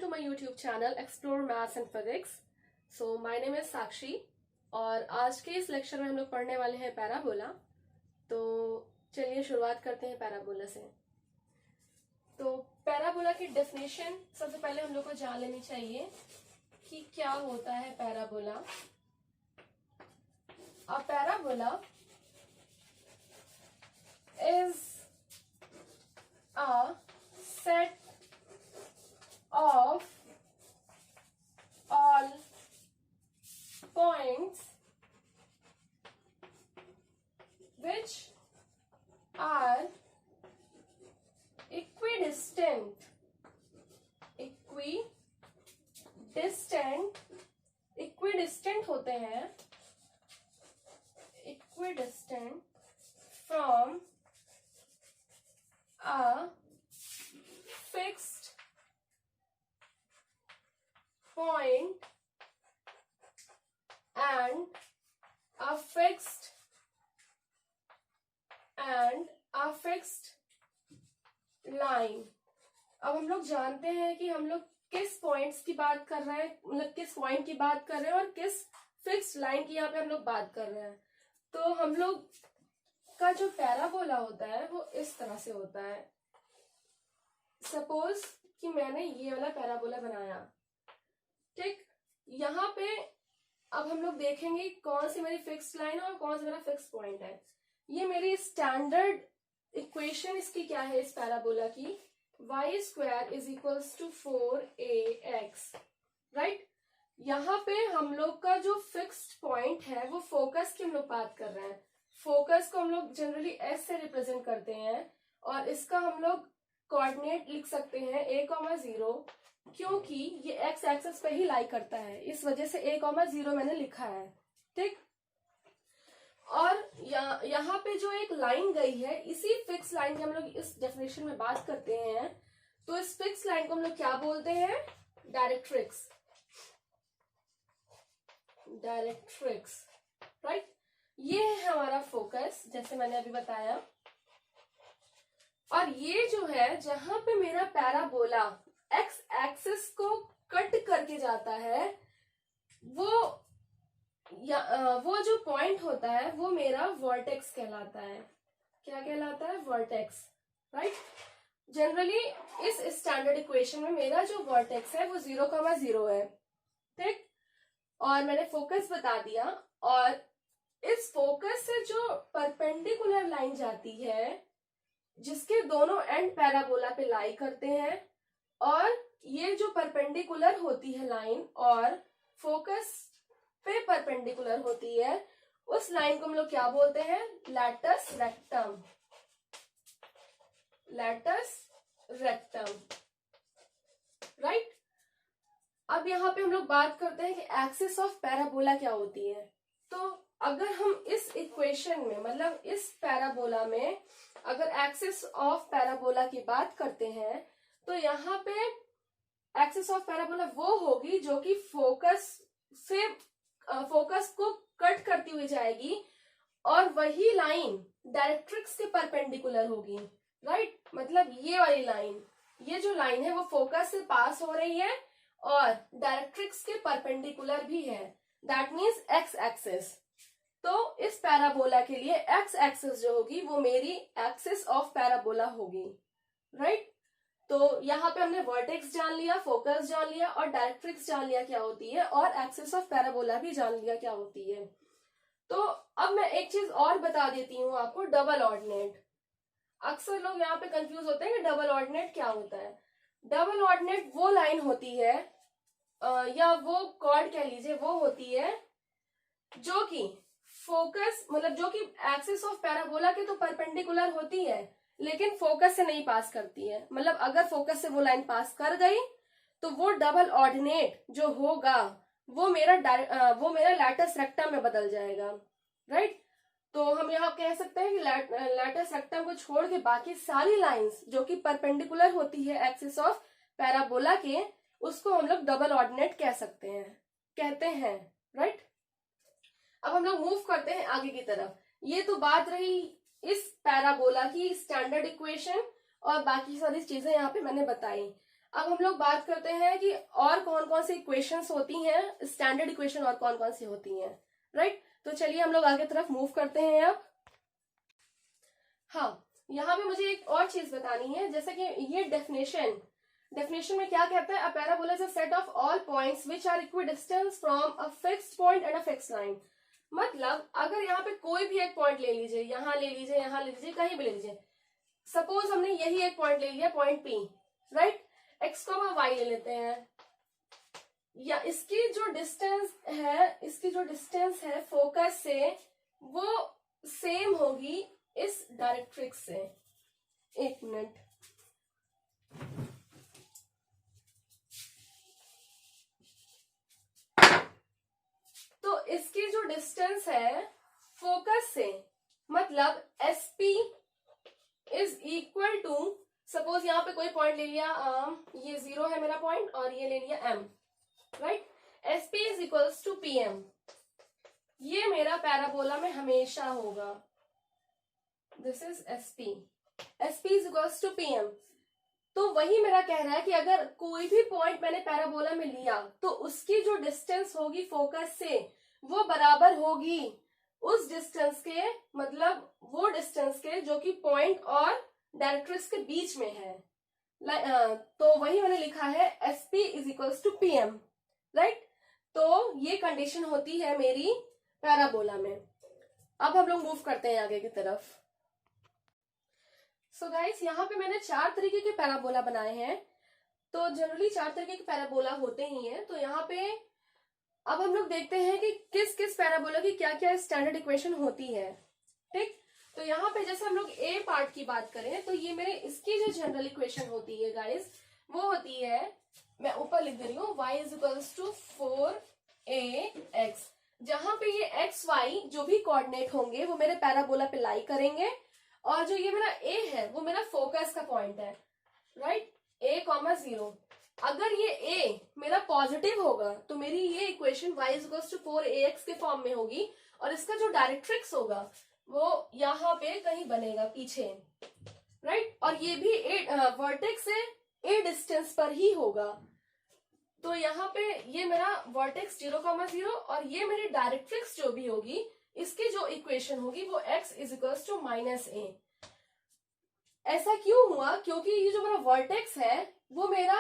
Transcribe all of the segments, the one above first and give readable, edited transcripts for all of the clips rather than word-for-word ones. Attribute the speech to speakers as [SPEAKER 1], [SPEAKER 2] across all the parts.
[SPEAKER 1] my YouTube channel Explore Maths and Physics. So my name is Sakshi और आज के इस लेक्चर में हम लोग पढ़ने वाले हैं पैराबोला। तो चलिए शुरुआत करते हैं पैराबोला से। तो पैराबोला की डेफिनेशन सबसे पहले हम लोग को जान लेनी चाहिए कि क्या होता है parabola. A parabola is a set of all points which are equidistant होते हैं equidistant from a fixed point and a fixed line। अब हम लोग जानते हैं कि हम लोग किस पॉइंट्स की बात कर रहे हैं, मतलब किस पॉइंट की बात कर रहे हैं और किस फिक्स्ड लाइन की यहाँ पे हम लोग बात कर रहे हैं। तो हम लोग का जो पैराबोला होता है वो इस तरह से होता है। सपोज कि मैंने ये वाला पैराबोला बनाया, ठीक। यहाँ पे अब हम लोग देखेंगे कौन सी मेरी फिक्स्ड लाइन है और कौन सा मेरा फिक्स्ड पॉइंट है। ये मेरी स्टैंडर्ड इक्वेशन इसकी क्या है इस पैराबोला की, y square is equals to 4ax, right. यहाँ पे हम लोग का जो फिक्स्ड पॉइंट है वो फोकस की हम लोग बात कर रहे हैं। फोकस को हम लोग जनरली s से रिप्रेजेंट करते हैं और इसका हम लोग कोऑर्डिनेट लिख सकते हैं a,0, क्योंकि ये x एक्सिस पे ही लाई करता है, इस वजह से a,0 मैंने लिखा है, ठीक। और यहाँ पे जो एक लाइन गई है, इसी फिक्स लाइन की हम लोग इस डेफिनेशन में बात करते हैं। तो इस फिक्स लाइन को हम लोग क्या बोलते हैं, डायरेक्ट्रिक्स, राइट। ये है हमारा फोकस, जैसे मैंने अभी बताया। और ये जो है जहां पे मेरा पैराबोला एक्स एक्सिस को कट करके जाता है, वो जो पॉइंट होता है वो मेरा वर्टेक्स कहलाता है। क्या कहलाता है, वर्टेक्स, राइट। जनरली इस स्टैंडर्ड इक्वेशन में मेरा जो वर्टेक्स है वो 0,0 है, ठीक। और मैंने फोकस बता दिया, और इस फोकस से जो परपेंडिकुलर लाइन जाती है जिसके दोनों एंड पैराबोला पे लाई करते हैं, और ये जो परपेंडिकुलर होती है लाइन और फोकस पे परपेंडिकुलर होती है, उस लाइन को हम लोग क्या बोलते हैं, लैटस रेक्टम, राइट। अब यहाँ पे हम लोग बात करते हैं कि एक्सिस ऑफ पैराबोला क्या होती है। तो अगर हम इस इक्वेशन में, मतलब इस पैराबोला में अगर एक्सिस ऑफ पैराबोला की बात करते हैं, तो यहाँ पे एक्सिस ऑफ पैराबोला वो होगी जो कि फोकस को कट करती हुई जाएगी, और वही लाइन डायरेक्ट्रिक्स के परपेंडिकुलर होगी, राइट। मतलब ये वाली लाइन, ये जो लाइन है वो फोकस से पास हो रही है और डायरेक्ट्रिक्स के परपेंडिकुलर भी है, दैट मीन्स एक्स एक्सिस। तो इस पैराबोला के लिए एक्स एक्सिस जो होगी वो मेरी एक्सिस ऑफ पैराबोला होगी, राइट। तो यहाँ पे हमने वर्टेक्स जान लिया, फोकस जान लिया और डायरेक्ट्रिक्स जान लिया क्या होती है, और एक्सिस ऑफ पैराबोला भी जान लिया क्या होती है। तो अब मैं एक चीज और बता देती हूँ आपको, डबल ऑर्डिनेट। अक्सर लोग यहाँ पे कंफ्यूज होते हैं कि डबल ऑर्डिनेट क्या होता है। डबल ऑर्डिनेट वो लाइन होती है या वो कॉर्ड कह लीजिए, वो होती है जो कि फोकस, मतलब जो कि एक्सिस ऑफ पैराबोला के तो परपेंडिकुलर होती है लेकिन फोकस से नहीं पास करती है। मतलब अगर फोकस से वो लाइन पास कर गई तो वो डबल ऑर्डिनेट जो होगा वो मेरा लैटस रेक्टम में बदल जाएगा, राइट। तो हम यहाँ कह सकते हैं कि लैटस रेक्टम को छोड़ के बाकी सारी लाइंस जो कि परपेंडिकुलर होती है एक्सिस ऑफ पैराबोला के, उसको हम लोग डबल ऑर्डिनेट कहते हैं, राइट। अब हम लोग मूव करते हैं आगे की तरफ। ये तो बात रही इस पैराबोला की स्टैंडर्ड इक्वेशन और बाकी सारी चीजें यहाँ पे मैंने बताई। अब हम लोग बात करते हैं कि और कौन कौन सी इक्वेशंस होती हैं, स्टैंडर्ड इक्वेशन और कौन कौन सी होती हैं, राइट। तो चलिए हम लोग आगे तरफ मूव करते हैं अब। हाँ, यहाँ पे मुझे एक और चीज बतानी है, जैसे कि ये डेफिनेशन में क्या कहता है, a parabola is a set of all points which are equidistance from a fixed point and a fixed line. मतलब अगर यहाँ पे कोई भी एक पॉइंट ले लीजिए, यहाँ ले लीजिए, यहाँ ले लीजिए, कहीं भी ले लीजिए, सपोज हमने यही एक पॉइंट ले लिया, पॉइंट पी, राइट, एक्स को वाई ले लेते हैं, या इसकी जो डिस्टेंस है फोकस से, वो सेम होगी इस डायरेक्ट्रिक्स से। एक मिनट, तो इसकी जो डिस्टेंस है फोकस से, मतलब SP is equal to, suppose यहाँ पे कोई पॉइंट ले लिया, ये 0 है मेरा पॉइंट, और ये ले लिया m, right, SP is equals to pm। ये मेरा पैराबोला में हमेशा होगा, this is SP is equals to pm। तो वही मेरा कह रहा है कि अगर कोई भी पॉइंट मैंने पैराबोला में लिया तो उसकी जो डिस्टेंस होगी फोकस से, वो बराबर होगी उस डिस्टेंस के, मतलब वो डिस्टेंस के जो कि पॉइंट और डायरेक्ट्रिक्स के बीच में है। तो वही मैंने लिखा है SP is equals to pm, right. तो ये कंडीशन होती है मेरी पैराबोला में। अब हम लोग मूव करते हैं आगे की तरफ। सो गाइस, यहाँ पे मैंने 4 तरीके के पैराबोला बनाए हैं। तो जनरली 4 तरीके के पैराबोला होते ही हैं। तो यहाँ पे अब हम लोग देखते हैं कि किस किस पैराबोला की क्या क्या स्टैंडर्ड इक्वेशन होती है, ठीक। तो यहाँ पे जैसे हम लोग ए पार्ट की बात करें, तो ये मेरे इसकी जो जनरल इक्वेशन होती है गाइस, वो होती है, मैं ऊपर लिख दे रही हूँ, y is equals to 4ax, जहां पे ये एक्स वाई जो भी कोऑर्डिनेट होंगे वो मेरे पैराबोला पे लाई करेंगे, और जो ये मेरा a है वो मेरा फोकस का पॉइंट है, राइट, a,0। अगर ये a मेरा पॉजिटिव होगा तो मेरी ये equation y is equals to 4ax के फॉर्म में होगी, और इसका जो डायरेक्ट्रिक्स होगा वो यहाँ पे कहीं बनेगा पीछे, राइट, और ये भी वर्टेक्स से a डिस्टेंस पर ही होगा। तो यहाँ पे ये मेरा वर्टेक्स 0,0, और ये मेरी डायरेक्ट्रिक्स जो भी होगी, इसकी जो इक्वेशन होगी वो x is equals to -a। ऐसा क्यों हुआ? क्योंकि ये जो मेरा वर्टेक्स है वो मेरा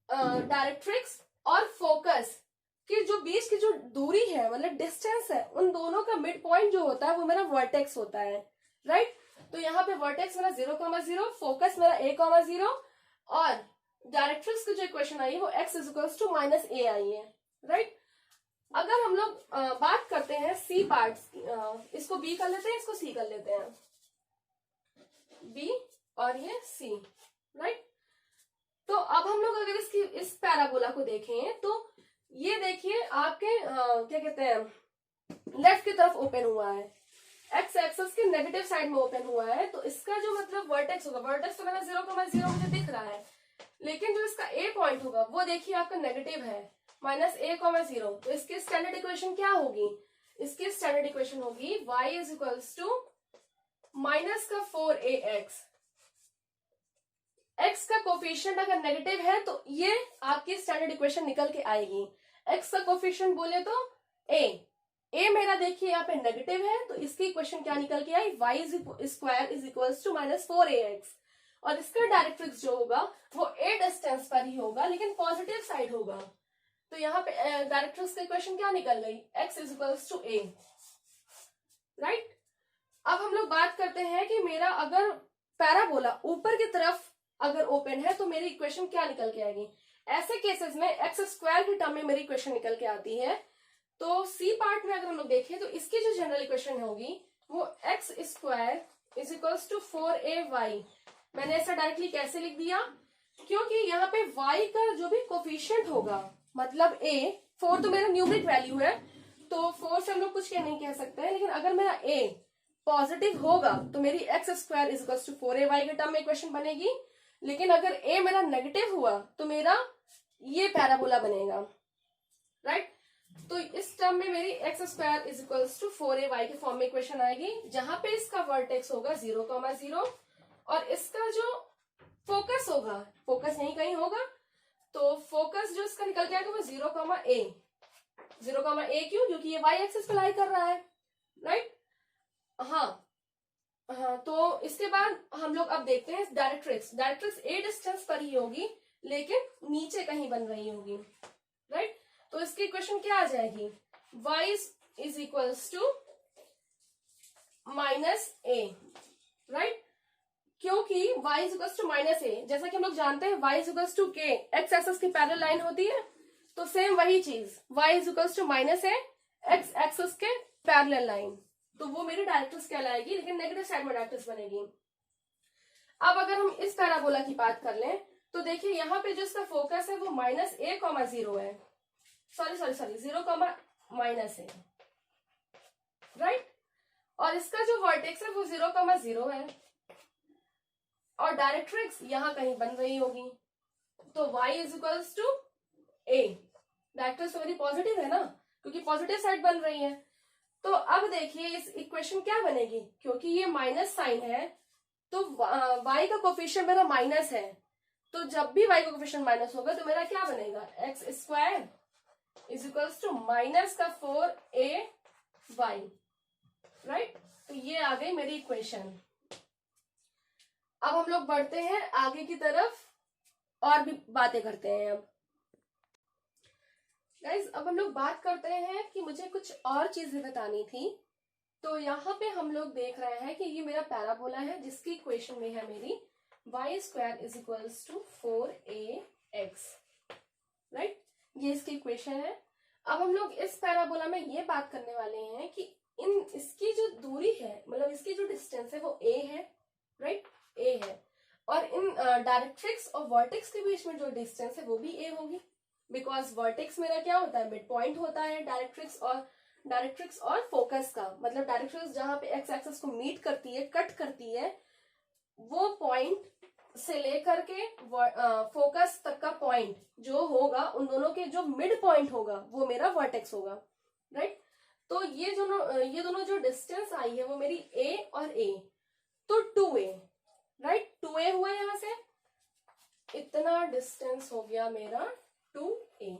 [SPEAKER 1] डायरेक्ट्रिक्स और फोकस कि जो बीच की जो दूरी है, मतलब डिस्टेंस है, उन दोनों का मिड पॉइंट जो होता है वो मेरा वर्टेक्स होता है, राइट। तो यहाँ पे वर्टेक्स मेरा 0,0, फोकस मेरा a,0, और डायरेक्ट्रिक्स की जो इक्वेशन आई है वो x is equals to -a आई है, राइट। अगर हम लोग बात करते हैं सी पार्ट्स, इसको b कर लेते हैं, इसको c कर लेते हैं, b और ये c, राइट। तो अब हम लोग अगर इस पैराबोला को देखें तो ये देखिए आपके क्या कहते हैं, लेफ्ट की तरफ ओपन हुआ है, एक्स एक्सिस के नेगेटिव साइड में ओपन हुआ है। तो इसका जो मतलब वर्टेक्स होगा, वर्टेक्स तो मेरा 0,0 मुझे दिख रहा है, लेकिन जो इसका ए पॉइंट होगा वो देखिए आपका नेगेटिव है, -a,0। तो इसकी स्टैंडर्ड इक्वेशन क्या होगी? इसकी स्टैंडर्ड इक्वेशन होगी y is equals to -4ax। x का कोफिशिएंट अगर नेगेटिव है तो ये आपकी स्टैंडर्ड इक्वेशन निकल के आएगी। x का कोफिशिएंट बोले तो a मेरा देखिए यहाँ पे नेगेटिव है, तो इसकी इक्वेशन क्या निकल के आई, y square is equals to -4ax। और इसका डायरेक्ट्रिक्स जो होगा वो a डिस्टेंस पर ही होगा, लेकिन पॉजिटिव साइड होगा। तो यहाँ पे डायरेक्ट्रिक्स की इक्वेशन क्या निकल गई, x is equals to a, right. अब हम लोग बात करते हैं कि मेरा अगर पैराबोला ऊपर की तरफ अगर ओपन है तो मेरी इक्वेशन क्या निकल के आएगी। ऐसे केसेस में एक्स स्क्वायर की टर्म में मेरी इक्वेशन निकल के आती है। तो सी पार्ट में अगर हम लोग देखें तो इसकी जो जनरल इक्वेशन होगी वो X square is equals to 4ay। मैंने ऐसा डायरेक्टली कैसे लिख दिया, क्योंकि यहाँ पे y का जो भी कोफिशिएंट होगा, मतलब a, 4 तो मेरा न्यूमेरिक वैल्यू है, तो 4 से हम लोग कुछ नहीं कह सकते हैं, लेकिन अगर मेरा a पॉजिटिव होगा तो मेरी X square is equals to 4ay के टर्म में इक्वेशन बनेगी। लेकिन अगर a मेरा नेगेटिव हुआ तो मेरा ये पैराबोला बनेगा, राइट। तो इस टर्म में मेरी X square is equals to 4ay के फॉर्म में इक्वेशन आएगी, जहां पे इसका वर्टेक्स होगा 0,0 और इसका जो फोकस होगा, फोकस यहीं कहीं होगा, तो फोकस जो इसका निकल के आएगा वो 0,a। 0,a क्यों? क्योंकि ये y एक्सिस पे लाई कर रहा है, राइट। हाँ हाँ, तो इसके बाद हम लोग अब देखते हैं डायरेक्ट्रिक्स। डायरेक्ट्रिक्स a डिस्टेंस पर ही होगी, लेकिन नीचे कहीं बन रही होगी, राइट। तो इसकी इक्वेशन क्या आ जाएगी? y is equals to -a, right. क्योंकि y is equals to -a, जैसा कि हम लोग जानते हैं y is equals to k, x axis की पैरेलल लाइन होती है, तो सेम वही चीज y is equals to -a, x axis के पैरेलल लाइन, तो वो मेरी डायरेक्ट्रिक्स कहलाएगी, लेकिन नेगेटिव साइड में डायरेक्ट्रिक्स बनेगी। अब अगर हम इस पैराबोला की बात कर लें, तो देखिए यहाँ पे जो इसका फोकस है वो -a,0 है, सॉरी 0,-a, राइट। और इसका जो वर्टेक्स है वो 0,0 है, और डायरेक्ट्रिक्स यहाँ कहीं बन रही होगी, तो y is equals to a। Directrix तो मेरी पॉजिटिव है ना, क्योंकि पॉजिटिव साइड बन रही है। तो अब देखिए इस इक्वेशन क्या बनेगी, क्योंकि ये माइनस साइन है, तो y का कोफिशिएंट मेरा माइनस है, तो जब भी y का कोफिशिएंट माइनस होगा तो मेरा क्या बनेगा? x² is equals to -4ay, right. तो ये आ गई मेरी इक्वेशन। अब हम लोग बढ़ते हैं आगे की तरफ और भी बातें करते हैं। अब गाइज, अब हम लोग बात करते हैं कि मुझे कुछ और चीजें बतानी थी। तो यहाँ पे हम लोग देख रहे हैं कि ये मेरा पैराबोला है, जिसकी इक्वेशन में है मेरी y² is equals to 4ax, right. ये इसकी इक्वेशन है। अब हम लोग इस पैराबोला में ये बात करने वाले हैं कि इसकी जो दूरी है, मतलब इसकी जो डिस्टेंस है वो a है, राइट, a है, और इन डायरेक्ट्रिक्स और वर्टेक्स के बीच में जो डिस्टेंस है वो भी a होगी, बिकॉज वर्टेक्स मेरा क्या होता है? मिड पॉइंट होता है डायरेक्ट्रिक्स और फोकस का, मतलब डायरेक्ट्रिक्स जहां पे एक्स एक्सिस को मीट करती है, कट करती है, वो पॉइंट से लेकर के फोकस तक का पॉइंट जो होगा, उन दोनों के जो मिड पॉइंट होगा वो मेरा वर्टेक्स होगा, राइट। तो ये दोनों जो डिस्टेंस आई है वो मेरी a और a, तो 2a, राइट, 2a हुआ यहां से, इतना डिस्टेंस हो गया मेरा 2a।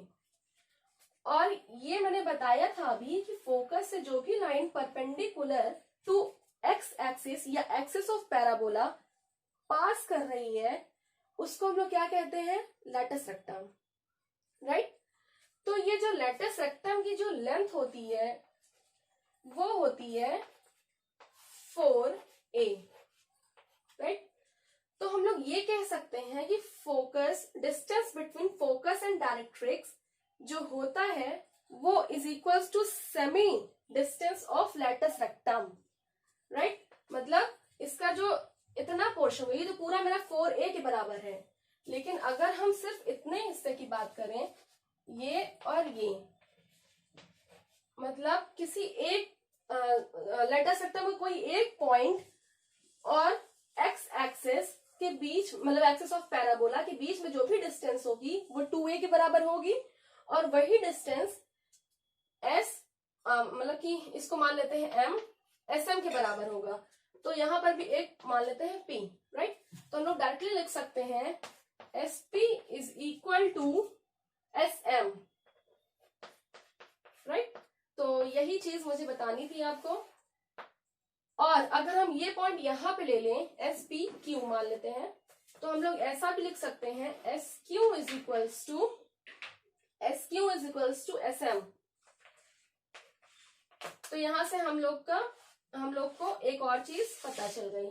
[SPEAKER 1] और ये मैंने बताया था अभी कि फोकस से जो भी line perpendicular to X axis या एक्सिस ऑफ पैराबोला पास कर रही है, उसको हम लोग क्या कहते हैं? Latus rectum, right. तो ये जो लैटिस रेक्टम की जो लेंथ होती है वो होती है 4a, राइट। तो हम लोग ये कह सकते हैं कि focus, distance between focus and directrix जो होता है वो is equals to semi distance of latus rectum, right. मतलब इसका जो इतना पोर्शन है, ये तो पूरा मेरा 4a के बराबर है, लेकिन अगर हम सिर्फ इतने हिस्से की बात करें, ये और ये, मतलब किसी एक लैटिस रेक्टम में कोई एक पॉइंट और एक्स एक्सिस के बीच, मतलब एक्सिस ऑफ पैराबोला के बीच में जो भी डिस्टेंस होगी वो 2a के बराबर होगी, और वही डिस्टेंस s, मतलब कि इसको मान लेते हैं m, sm के बराबर होगा। तो यहां पर भी एक मान लेते हैं p, राइट। तो हम लोग डायरेक्टली लिख सकते हैं sp is equal to sm, right. तो यही चीज मुझे बतानी थी आपको। और अगर हम ये पॉइंट यहां पे ले लें, SPQ मान लेते हैं, तो हम लोग ऐसा भी लिख सकते हैं SQ is equals to SM। तो यहां से हम लोग को एक और चीज पता चल गई,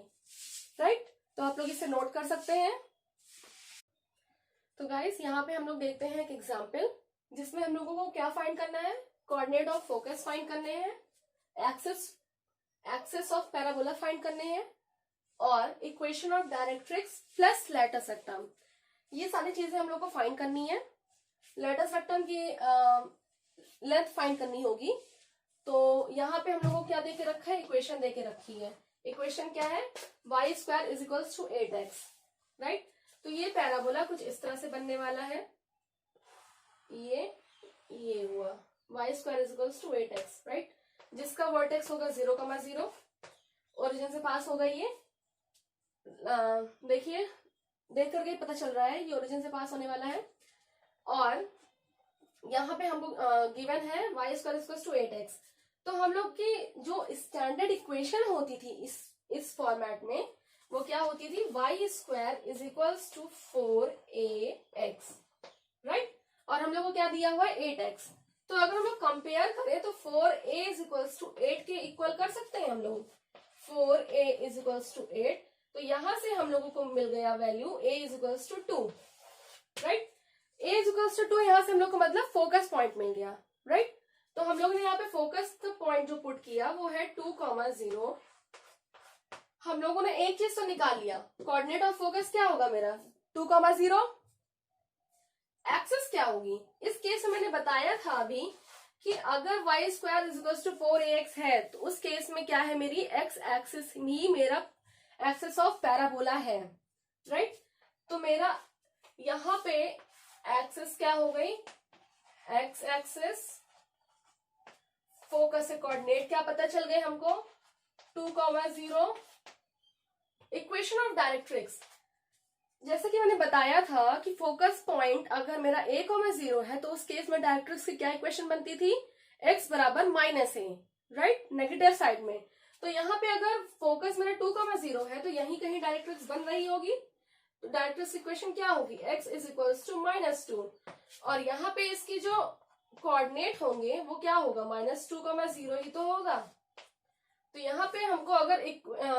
[SPEAKER 1] राइट। तो आप लोग इसे नोट कर सकते हैं। तो गाइस, यहाँ पे हम लोग देखते हैं एक एग्जाम्पल, जिसमें हम लोगों को क्या फाइंड करना है? कोऑर्डिनेट ऑफ फोकस फाइंड करने हैं, एक्सिस ऑफ पैराबोला फाइंड करने हैं, और equation of directrix plus lattice rectum, ये सारी चीजें हम लोग को फाइंड करनी है। लैटिस रेक्टम की लेंथ फाइंड करनी होगी। तो यहाँ पे हम लोगों को क्या देके रखा है? इक्वेशन देके रखी है। इक्वेशन क्या है? y² is equals to 8x, right. तो ये पैराबोला कुछ इस तरह से बनने वाला है, ये हुआ y² is equals to 8x, right, जिसका वर्टेक्स होगा 0,0, ओरिजिन से पास होगा ये, देखिए देख करके पता चल रहा है ये ओरिजिन से पास होने वाला है। और यहाँ पे हमको गिवन है y square equals to 8x। तो हम लोग की जो स्टैंडर्ड इक्वेशन होती थी इस फॉर्मेट में, वो क्या होती थी, y square is equals to 4ax, right. और हम लोग को क्या दिया हुआ है, 8x। तो अगर हम लोग कंपेयर करें तो 4a इज इक्वल्स टू 8 के इक्वल कर सकते हैं हम लोग। 4a इज इक्वल्स टू 8, तो यहां से हम लोगों को मिल गया value a is equals to 2, right. a is equals to 2 यहां से हम लोग को मतलब फोकस पॉइंट मिल गया, राइट। तो हम लोग ने यहाँ पे फोकस पॉइंट जो पुट किया वो है 2,0। हम लोगों ने एक चीज तो निकाल लिया, कोऑर्डिनेट ऑफ फोकस क्या होगा मेरा, 2,0। एक्सिस क्या होगी, इस केस में मैंने बताया था अभी कि अगर y square is equal to 4ax है तो उस केस में क्या है, मेरी x एक्सिस ही मेरा एक्सिस ऑफ पैराबोला है, राइट। तो मेरा यहाँ पे एक्सिस क्या हो गई, x एक्सिस, फोकस से कोऑर्डिनेट क्या पता चल गए हमको, 2,0। इक्वेशन ऑफ डायरेक्ट्रिक्स, जैसे कि मैंने बताया था कि फोकस पॉइंट अगर मेरा a,0 है तो उस केस में डायरेक्ट्रिक्स की क्या इक्वेशन बनती थी, x बराबर -a, राइट, नेगेटिव साइड में। तो यहाँ पे अगर फोकस मेरा 2,0 है तो यहीं कहीं डायरेक्ट्रिक्स बन रही होगी। तो डायरेक्ट्रिक्स इक्वेशन क्या होगी, x इज इक्वल्स टू -2, और यहाँ पे इसकी जो कोऑर्डिनेट होंगे वो क्या होगा, -2,0 ही तो होगा। तो यहाँ पे हमको अगर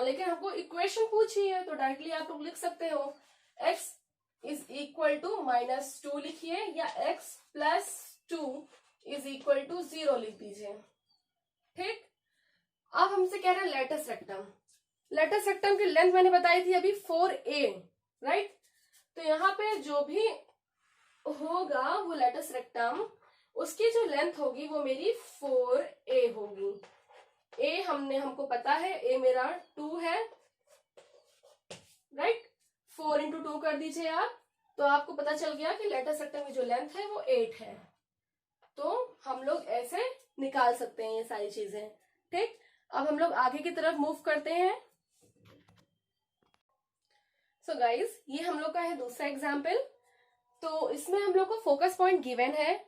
[SPEAKER 1] लेकिन हमको इक्वेशन पूछी है तो डायरेक्टली आप लोग लिख सकते हो x इज इक्वल टू -2 लिखिए, या x plus 2 is equal to 0 लिख दीजिए, ठीक। अब हमसे कह रहे हैं लेटस रेक्टम। लेटस रेक्टम की लेंथ मैंने बताई थी अभी 4a, राइट। तो यहाँ पे जो भी होगा वो लेटस रेक्टम, उसकी जो लेंथ होगी वो मेरी 4a होगी। a हमको पता है, a मेरा 2 है, राइट। 4 इंटू 2 कर दीजिए आप, तो आपको पता चल गया कि लेटस रेक्टम की जो लेंथ है वो 8 है। तो हम लोग ऐसे निकाल सकते हैं ये सारी चीजें, ठीक। अब हम लोग आगे की तरफ मूव करते हैं। सो गाइज, ये हम लोग का है दूसरा एग्जाम्पल। तो इसमें हम लोग को फोकस पॉइंट गिवन है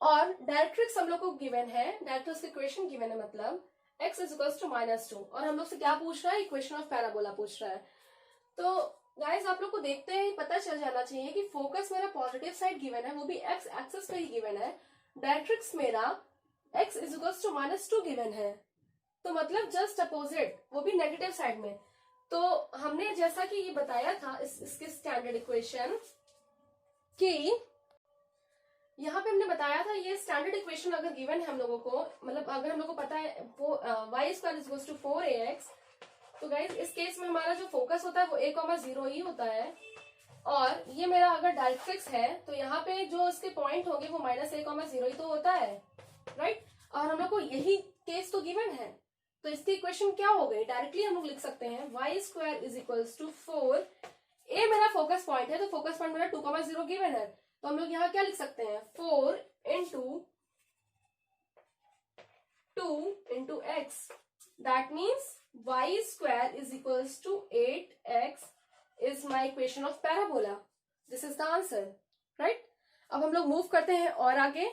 [SPEAKER 1] और डायरेक्ट्रिक्स हम लोग को गिवन है, डायरेक्ट्रिक्स इक्वेशन गिवन है, मतलब x इज इक्वल्स टू -2, और हम लोग से क्या पूछ रहा है, इक्वेशन ऑफ पैराबोला पूछ रहा है। तो गाइस आप लोग को देखते हैं पता चल जाना चाहिए कि फोकस मेरा पॉजिटिव साइड गिवन है, वो भी x एक्सिस पे ही गिवन है। डायरेक्ट्रिक्स मेरा x is equals to -2 given है, तो मतलब जस्ट अपोजिट, वो भी नेगेटिव साइड में। तो हमने जैसा कि ये बताया था इसके स्टैंडर्ड इक्वेशन कि यहाँ पे हमने बताया था ये स्टैंडर्ड इक्वेशन अगर गिवन है हम लोगों को, मतलब अगर हम लोग को पता है वो y square is equals to 4ax, तो गाइज इस केस में हमारा जो फोकस होता है वो a,0 ही होता है। और ये मेरा अगर डायरेक्ट्रिक्स है तो यहाँ पे जो इसके पॉइंट होंगे वो -a,0 ही तो होता है, राइट। और हम लोग को यही केस तो गिवन है, तो इसकी इक्वेशन क्या हो गई, डायरेक्टली हम लोग लिख सकते हैं y square is equals to 4, a मेरा फोकस पॉइंट है तो फोकस पॉइंट मेरा 2,0 गिवन है, तो हम लोग यहाँ क्या लिख सकते हैं, 4 into 2 into x, that means y square is equals to 8x is my equation of parabola. This is the answer, right? अब हम लोग मूव करते हैं और आगे।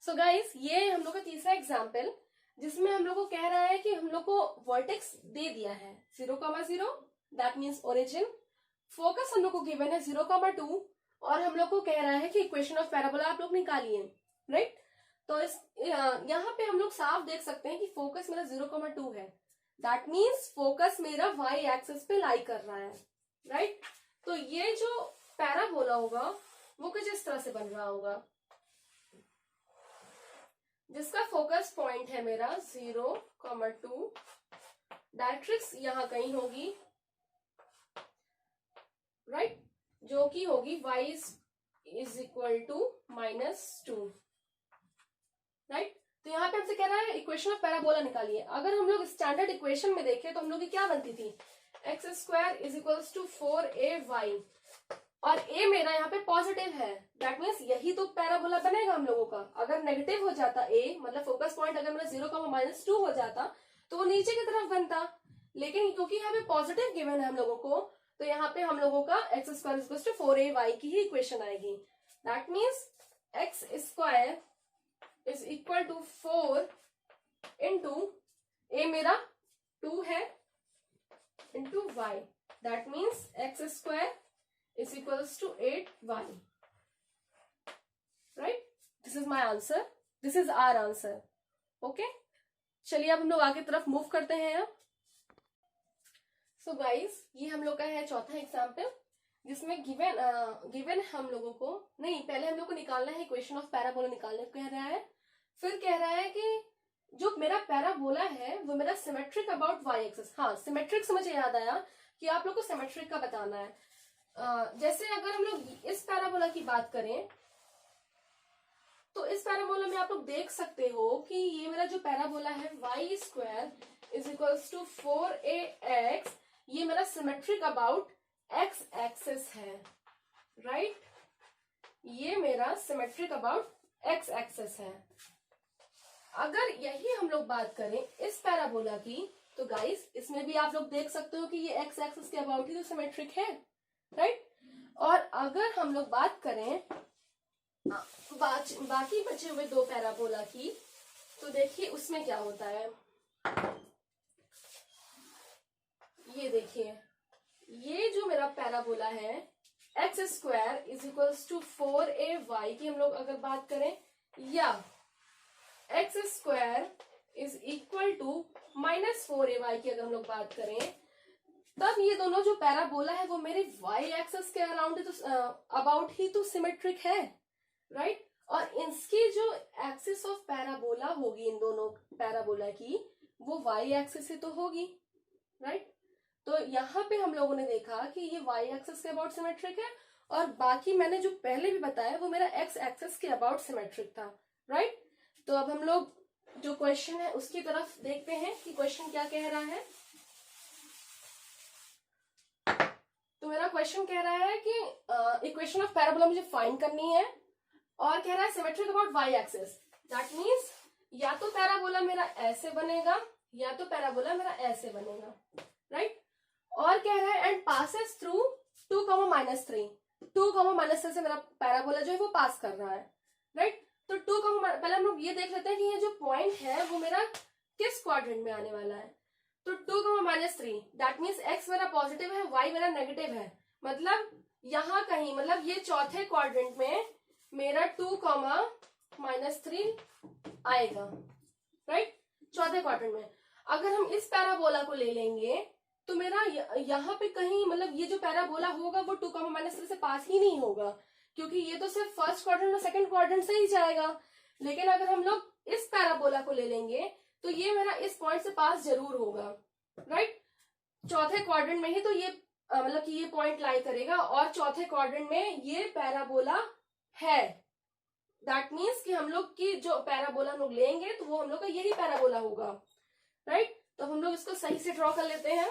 [SPEAKER 1] So guys, ये हम लोग का तीसरा एग्जाम्पल, जिसमें हम लोग को कह रहा है कि हम लोग को वर्टेक्स दे दिया है 0,0, दैट मीन्स ओरिजिन। फोकस हम लोग को गिवन है 0,2, और हम लोग को कह रहा है कि इक्वेशन ऑफ पैराबोला आप लोग निकालिए, राइट। तो इस यहाँ पे हम लोग साफ देख सकते हैं कि फोकस मेरा 0,2 है, दैट मीन्स फोकस मेरा y एक्सिस पे लाई कर रहा है, राइट। तो ये जो पैराबोला होगा वो कुछ इस तरह से बन रहा होगा, जिसका फोकस पॉइंट है मेरा 0,2, डायरेक्ट्रिक्स यहाँ कहीं होगी, राइट, जो कि होगी y is equal to -2, right. तो यहाँ पे हमसे कह रहा है इक्वेशन ऑफ पैराबोला निकालिए। अगर हम लोग स्टैंडर्ड इक्वेशन में देखें तो हम लोग की क्या बनती थी, x square is equals to 4ay, और a मेरा यहाँ पे पॉजिटिव है, दैट मीन्स यही तो पैराबोला बनेगा हम लोगों का। अगर नेगेटिव हो जाता a, मतलब फोकस पॉइंट अगर मेरा 0,-2 हो जाता तो वो नीचे की तरफ बनता, लेकिन क्योंकि यहाँ पे पॉजिटिव गिवन है हम लोगों को, तो यहाँ पे हम लोगों का x square is to 4ay की ही इक्वेशन आएगी। That means x square is equal to 4 into a मेरा 2 है into y. That means x square is equals to 8y। Right, this is my answer, this is our answer. Okay, चलिए अब हम लोग आगे तरफ मूव करते हैं। अब सो गाइस, ये हम लोग का है चौथा एग्जाम्पल, जिसमें गिवन हम लोगों को नहीं, पहले हम लोग को निकालना है इक्वेशन ऑफ पैराबोला निकालने को कह रहा है। फिर कह रहा है कि जो मेरा पैराबोला है वो मेरा सिमेट्रिक अबाउट वाई एक्सिस। हाँ, सिमेट्रिक से मुझे याद आया कि आप लोग को सिमेट्रिक का बताना है। जैसे अगर हम लोग इस पैराबोला की बात करें तो इस पैराबोला में आप लोग देख सकते हो कि ये मेरा जो पैराबोला है y square is equals to 4ax, ये मेरा सिमेट्रिक अबाउट एक्स एक्सिस है। राइट, ये मेरा सिमेट्रिक अबाउट एक्स एक्सिस है। अगर यही हम लोग बात करें इस पैराबोला की, तो गाइस इसमें भी आप लोग देख सकते हो कि ये एक्स एक्सिस के अबाउट ही तो सिमेट्रिक है। राइट, और अगर हम लोग बात करें बाकी बचे हुए दो पैराबोला की, तो देखिए उसमें क्या होता है। ये देखिए, ये जो मेरा पैराबोला है x square is equals to 4ay की हम लोग अगर बात करें, या x square is equal to -4ay की अगर हम लोग बात करें, तब ये दोनों जो पैराबोला है वो मेरे y एक्सिस के अराउंड तो अबाउट ही तो सिमेट्रिक है। राइट, और इसकी जो एक्सिस ऑफ पैराबोला होगी इन दोनों पैराबोला की, वो y एक्सिस से तो होगी। राइट, तो यहाँ पे हम लोगों ने देखा कि ये y एक्सिस के अबाउट सिमेट्रिक है, और बाकी मैंने जो पहले भी बताया वो मेरा x एक्सिस के अबाउट सिमेट्रिक था। राइट, तो अब हम लोग जो क्वेश्चन है उसकी तरफ देखते हैं कि क्वेश्चन क्या कह रहा है। तो मेरा क्वेश्चन कह रहा है कि इक्वेशन ऑफ पैराबोला मुझे फाइंड करनी है, और कह रहा है symmetric about y axis. That means या तो पैराबोला मेरा ऐसे बनेगा या तो पैराबोला मेरा ऐसे बनेगा। राइट, और कह रहा है एंड पासेस थ्रू 2,-3। 2,-3 से मेरा पैराबोला जो है वो पास कर रहा है। राइट, तो 2, पहले हम लोग ये देख लेते हैं कि ये जो पॉइंट है वो मेरा किस क्वाड्रेंट में आने वाला है। तो 2,-3 दैट मीन्स x मेरा पॉजिटिव है, y मेरा नेगेटिव है, मतलब यहाँ कहीं, मतलब ये चौथे क्वाड्रेंट में मेरा 2,-3 आएगा। राइट, चौथे क्वाड्रेंट में। अगर हम इस पैराबोला को ले लेंगे तो मेरा यहाँ पे कहीं, मतलब ये जो पैराबोला होगा वो 2,-3 से पास ही नहीं होगा, क्योंकि ये तो सिर्फ फर्स्ट क्वाड्रेंट और सेकंड क्वाड्रेंट से ही जाएगा। लेकिन अगर हम लोग इस पैराबोला को ले लेंगे तो ये मेरा इस पॉइंट से पास जरूर होगा। राइट, चौथे क्वाड्रेंट में ही तो ये मतलब कि ये पॉइंट लाई करेगा, और चौथे क्वाड्रेंट में ये पैराबोला है। दैट मीन्स कि हम लोग की जो पैराबोला हम लोग लेंगे तो वो हम लोग का यही पैराबोला होगा। राइट, तो हम लोग इसको सही से ड्रॉ कर लेते हैं।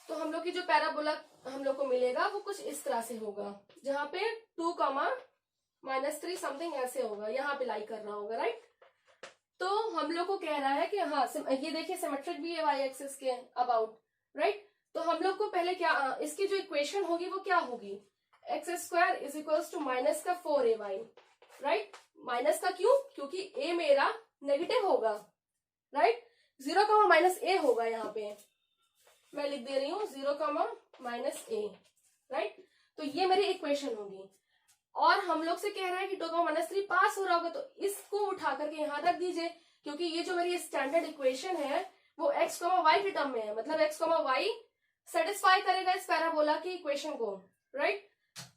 [SPEAKER 1] तो हम लोग की जो पैराबोला हम लोग को मिलेगा वो कुछ इस तरह से होगा, जहां पे 2,-3 समथिंग ऐसे होगा, यहाँ पे लाई कर रहा होगा। राइट, तो हम लोग को कह रहा है कि हाँ, ये देखिए सिमेट्रिक भी है y एक्सिस के अबाउट। राइट, तो हम लोग को पहले क्या, इसकी जो इक्वेशन होगी वो क्या होगी, x square is equals to -4ay। Right, minus का क्यों, क्योंकि a मेरा नेगेटिव होगा। राइट, 0,-a होगा, यहाँ पे मैं लिख दे रही हूँ 0,-a। राइट, तो ये मेरी इक्वेशन होगी, और हम लोग से कह रहा है कि 2,-3 पास हो रहा होगा, तो इसको उठा करके यहाँ रख दीजिए, क्योंकि ये जो मेरी स्टैंडर्ड इक्वेशन है वो x, y के टर्म में है, मतलब x, y सेटिस्फाई करेगा इस पैराबोला की इक्वेशन को। राइट,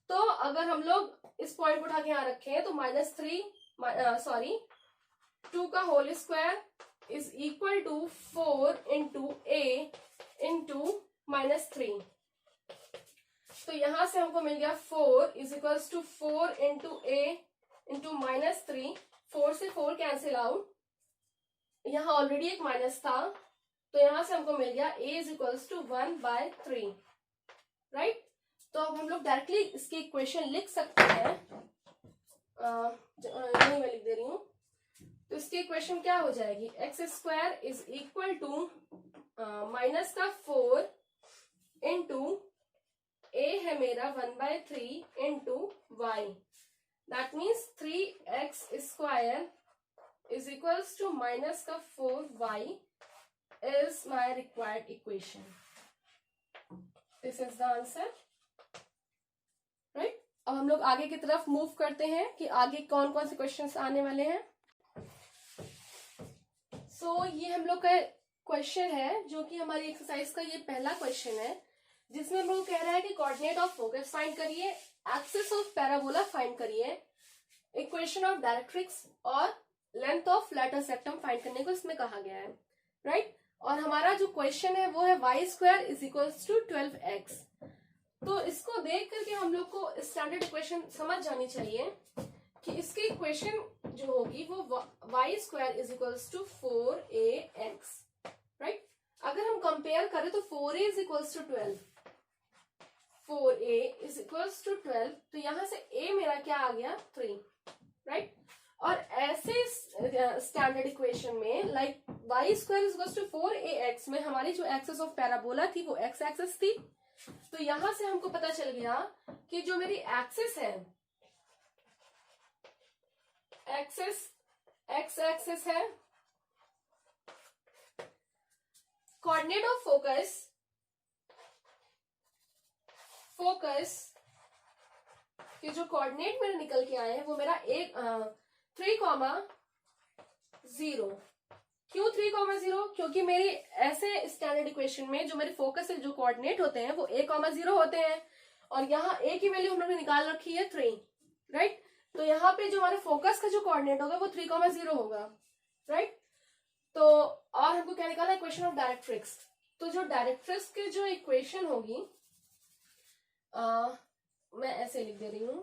[SPEAKER 1] तो अगर हम लोग इस पॉइंट को उठा के यहाँ रखें तो -2 का whole square is equal to 4 into a into -3। तो यहां से हमको मिल गया 4 is equals to 4 into a into -3। 4 से 4 कैंसिल आउट, यहाँ ऑलरेडी एक माइनस था, तो यहां से हमको मिल गया a is equals to 1/3। Right, तो अब हम लोग डायरेक्टली इसकी इक्वेशन लिख सकते हैं। यही मैं लिख दे रही हूँ। तो इसकी इक्वेशन क्या हो जाएगी, x square is equal to minus का 4 इंटू ए है मेरा 1/3 into y, that means 3x square is equals to minus का 4y is my required equation. This is the answer, right? अब हम लोग आगे की तरफ मूव करते हैं कि आगे कौन कौन से क्वेश्चंस आने वाले हैं. ये हम लोग का क्वेश्चन है जो कि हमारी एक्सरसाइज का ये पहला क्वेश्चन है, जिसमें हम लोग कह रहा है कि कोऑर्डिनेट ऑफ फोकस फाइंड करिए, एक्सिस ऑफ पैराबोला फाइंड करिए, इक्वेशन ऑफ डायरेक्ट्रिक्स और length of latus rectum find करने को इसमें कहा गया है, राइट? और हमारा जो क्वेश्चन है वो है y square is equals to 12x. तो इसको देख करके हम लोग को स्टैंडर्ड इक्वेशन समझ जानी चाहिए कि इसकी इक्वेशन जो होगी वो y square is equals to 4ax, right? अगर हम कंपेयर करें तो 4a is equals to 12, 4a is equals to 12, तो यहां से a मेरा क्या आ गया 3, राइट? और ऐसे स्टैंडर्ड इक्वेशन में like y square is equals to 4ax में हमारी जो एक्सिस ऑफ पैराबोला थी वो x एक्सिस थी. तो यहां से हमको पता चल गया कि जो मेरी एक्सिस है, एक्सिस x एक्सिस है, कोऑर्डिनेट ऑफ फोकस के जो कोऑर्डिनेट मेरे निकल के आए हैं वो मेरा 3,0. क्यों 3,0? क्योंकि मेरी ऐसे स्टैंडर्ड इक्वेशन में जो मेरे फोकस से जो कोऑर्डिनेट होते हैं वो 1,0 होते हैं, और यहाँ a की वैल्यू हम लोग ने निकाल रखी है 3, राइट? तो यहाँ पे जो हमारे फोकस का जो कोऑर्डिनेट होगा वो 3,0 होगा, राइट? तो और हमको क्या निकालना है, इक्वेशन ऑफ डायरेक्ट्रिक्स. तो जो डायरेक्ट्रिक्स की जो इक्वेशन होगी मैं ऐसे लिख दे रही हूं,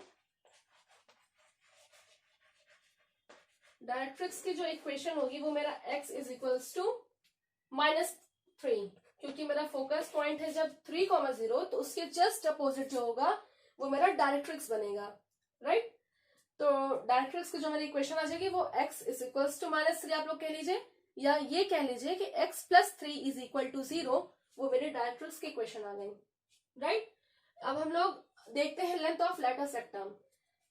[SPEAKER 1] डायरेक्ट्रिक्स की जो इक्वेशन होगी वो मेरा x इज इक्वल्स टू -3, क्योंकि मेरा फोकस पॉइंट है जब 3,0 तो उसके जस्ट अपोजिट जो होगा वो मेरा डायरेक्ट्रिक्स बनेगा, राइट? तो डायरेक्ट्रिक्स की जो मेरी इक्वेशन आ जाएगी वो x इज इक्वल्स टू -3 आप लोग कह लीजिए, या ये कह लीजिए कि x + 3 इज इक्वल टू 0, वो मेरी डायरेक्ट्रिक्स की इक्वेशन आ गई, राइट? अब हम लोग देखते हैं लेंथ ऑफ लैटिस रेक्टम.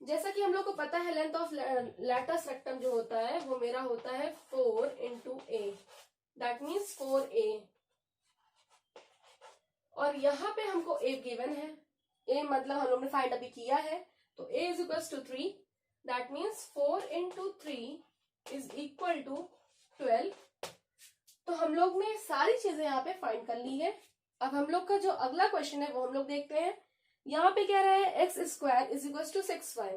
[SPEAKER 1] जैसा कि हम लोग को पता है लेंथ ऑफ लैटिस रेक्टम जो होता है वो मेरा होता है 4 into a, that means 4a. और यहाँ पे हमको a गिवन है, a मतलब हम लोग ने फाइंड अभी किया है, तो a is equal to 3, that means 4 into 3 is equal to 12. तो हम लोग ने सारी चीजें यहाँ पे फाइंड कर ली है. अब हम लोग का जो अगला क्वेश्चन है वो हम लोग देखते हैं. यहाँ पे क्या रहा है, x square is equal to 6y,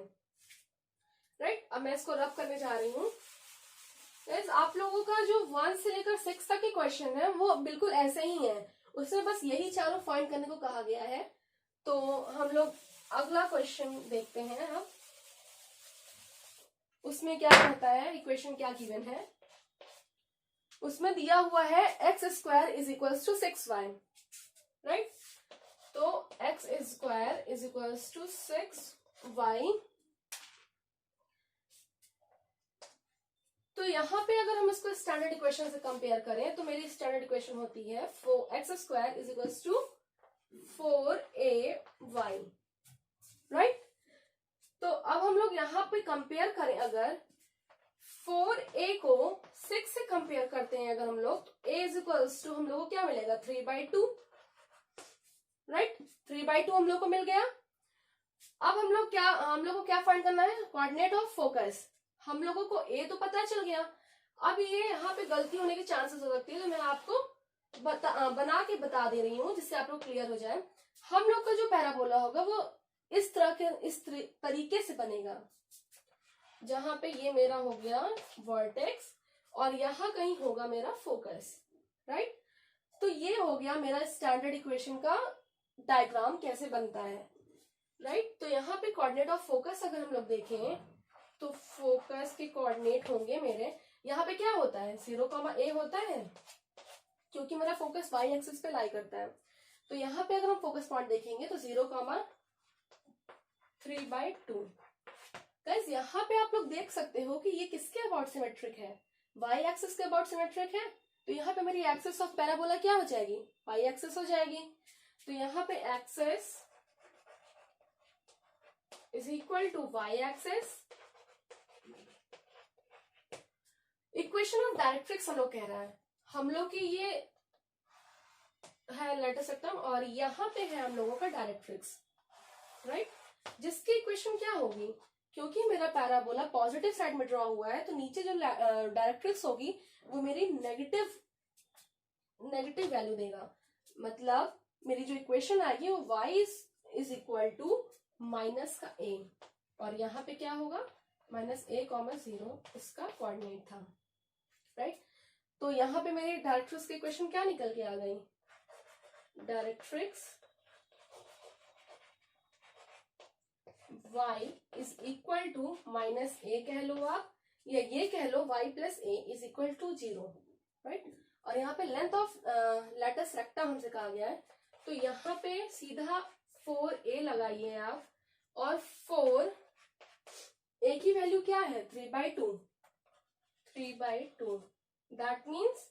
[SPEAKER 1] right? अब मैं इसको रब करने जा रही हूँ. आप लोगों का जो 1 से लेकर 6 तक के क्वेश्चन है वो बिल्कुल ऐसे ही है, उसमें बस यही चारों फाइंड करने को कहा गया है. तो हम लोग अगला क्वेश्चन देखते हैं. अब उसमें क्या होता है, इक्वेशन क्या गिवन है, उसमें दिया हुआ है x square is equal to 6y, right? तो x square is equal to 6y. तो यहाँ पे अगर हम इसको स्टैंडर्ड इक्वेशन से कंपेयर करें तो मेरी स्टैंडर्ड इक्वेशन होती है x square is equal to 4ay, right? तो अब हम लोग यहाँ पे कंपेयर करें, अगर 4a को 6 से कंपेयर करते हैं अगर हम लोग, तो a इज इक्वल टू हम लोग को क्या मिलेगा 3/2, राइट? 3/2 हम लोग को मिल गया. अब हम लोग को क्या फाइंड करना है, कोऑर्डिनेट ऑफ फोकस. हम लोगों को a तो पता चल गया. अब ये यहाँ पे गलती होने के चांसेस हो सकती है, तो मैं आपको बना के बता दे रही हूँ जिससे आप लोग क्लियर हो जाए. हम लोग का जो पैराबोला होगा वो इस तरीके से बनेगा, जहां पे ये मेरा हो गया वर्टेक्स और यहाँ कहीं होगा मेरा फोकस, राइट? तो ये हो गया मेरा स्टैंडर्ड इक्वेशन का डायग्राम कैसे बनता है, राइट? तो यहाँ पे कोऑर्डिनेट ऑफ फोकस अगर हम लोग देखें तो फोकस के कोऑर्डिनेट होंगे मेरे, यहाँ पे क्या होता है 0,a होता है, क्योंकि मेरा फोकस y एक्सिस पे लाई करता है. तो यहाँ पे अगर हम फोकस पॉइंट देखेंगे तो 0,3/2. गाइस यहाँ पे आप लोग देख सकते हो कि ये किसके अबाउट सिमेट्रिक है, वाई एक्सिस के अबाउट सिमेट्रिक है, तो यहाँ पे मेरी एक्सिस ऑफ पैराबोला क्या हो जाएगी, वाई एक्सिस हो जाएगी। तो यहाँ पे axis is equal to y axis. Equation of directrix हम लोग कह रहा है, हम लोग की ये है लेटर सेक्टम और यहाँ पे है हम लोगों का डायरेक्ट्रिक्स, राइट। जिसकी इक्वेशन क्या होगी, क्योंकि मेरा पैराबोला पॉजिटिव साइड में ड्रॉ हुआ है, तो नीचे जो डायरेक्ट्रिक्स होगी वो मेरी नेगेटिव वैल्यू देगा। मतलब मेरी जो इक्वेशन आएगी वो y is equal to minus का a, और यहाँ पे क्या होगा -a,0 इसका कोऑर्डिनेट था, राइट। तो यहाँ पे मेरी डायरेक्ट्रिक्स की इक्वेशन क्या निकल के आ गई, directrix y is equal to -a कह लो आप, या ये कह लो y plus a is equal to 0, right. और यहाँ पे लेंथ ऑफ लैटिस रेक्टम हमसे कहा गया है, तो यहाँ पे सीधा 4a लगाइए आप, और 4a की वैल्यू क्या है 3/2, दैट मीन्स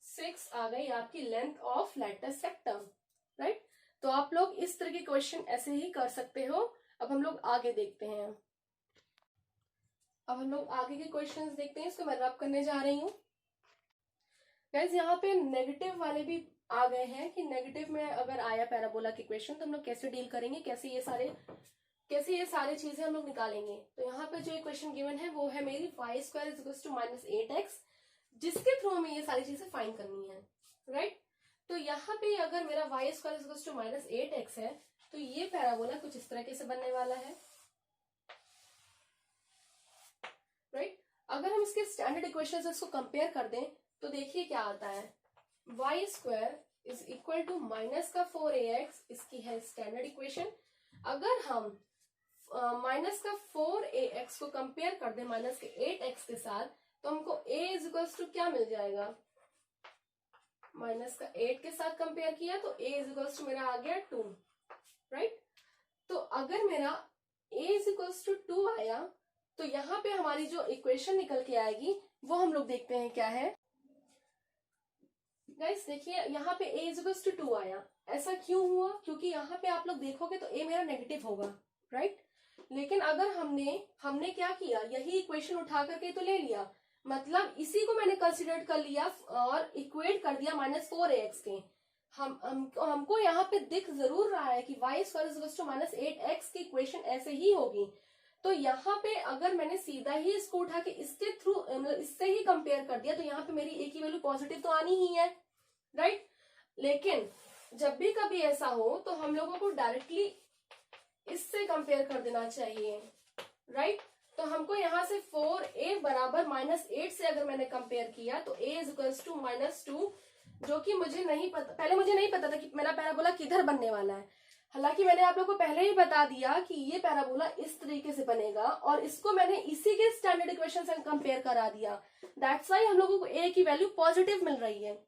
[SPEAKER 1] 6 आ गई आपकी length of latus rectum, right. तो आप लोग इस तरह के क्वेश्चन ऐसे ही कर सकते हो। अब हम लोग आगे देखते हैं, अब हम लोग आगे के क्वेश्चंस देखते हैं, इसको मैं रब करने जा रही हूँ। गाइस यहाँ पे नेगेटिव वाले भी आ गए हैं कि नेगेटिव में अगर आया पैराबोला की क्वेश्चन तो हम लोग कैसे डील करेंगे, कैसे ये सारे चीजें हम लोग निकालेंगे। तो यहाँ पे जो इक्वेशन गिवन है वो है मेरी y² is equal to -8x, जिसके थ्रू हमें ये सारी चीजें फाइंड करनी है, राइट। तो यहाँ पे अगर मेरा y² is equal to -8x है, तो ये पैराबोला कुछ इस तरीके से बनने वाला है, राइट। अगर हम इसके स्टैंडर्ड इक्वेशन से इसको कंपेयर कर दें तो देखिए क्या आता है, y² is equal to -4ax, इसकी है स्टैंडर्ड इक्वेशन। अगर हम -4ax को कंपेयर कर दें -8x के साथ, तो हमको a इज इक्वल टू क्या मिल जाएगा, -8 के साथ कंपेयर किया तो a इज इक्वल टू मेरा आ गया 2, राइट। तो अगर मेरा a इज इक्वल टू 2 आया, तो यहाँ पे हमारी जो इक्वेशन निकल के आएगी वो हम लोग देखते हैं क्या है। गाइस देखिए यहाँ पे a इज इक्वल टू 2 आया, ऐसा क्यों हुआ, क्योंकि यहाँ पे आप लोग देखोगे तो a मेरा नेगेटिव होगा, राइट। लेकिन अगर हमने क्या किया, यही इक्वेशन उठा करके तो ले लिया, मतलब इसी को मैंने कंसिडर कर लिया और इक्वेट कर दिया -4ax के। हमको यहाँ पे दिख जरूर रहा है कि y² is equal to -8x की इक्वेशन ऐसे ही होगी। तो यहाँ पे अगर मैंने सीधा ही इसको उठा के इसके थ्रू इससे ही कंपेयर कर दिया, तो यहाँ पे मेरी a की वैल्यू पॉजिटिव तो आनी ही है, राइट। लेकिन जब भी कभी ऐसा हो तो हम लोगों को डायरेक्टली इससे कंपेयर कर देना चाहिए, राइट। तो हमको यहाँ से 4a बराबर -8 से अगर मैंने कंपेयर किया तो a इज इक्वल टू -2, जो कि मुझे नहीं पता, पहले मुझे नहीं पता था कि मेरा पैराबोला किधर बनने वाला है। हालांकि मैंने आप लोगों को पहले ही बता दिया कि ये पैराबोला इस तरीके से बनेगा, और इसको मैंने इसी के स्टैंडर्ड इक्वेशन से कंपेयर करा दिया, दैट्स वाई हम लोगों को a की वैल्यू पॉजिटिव मिल रही है।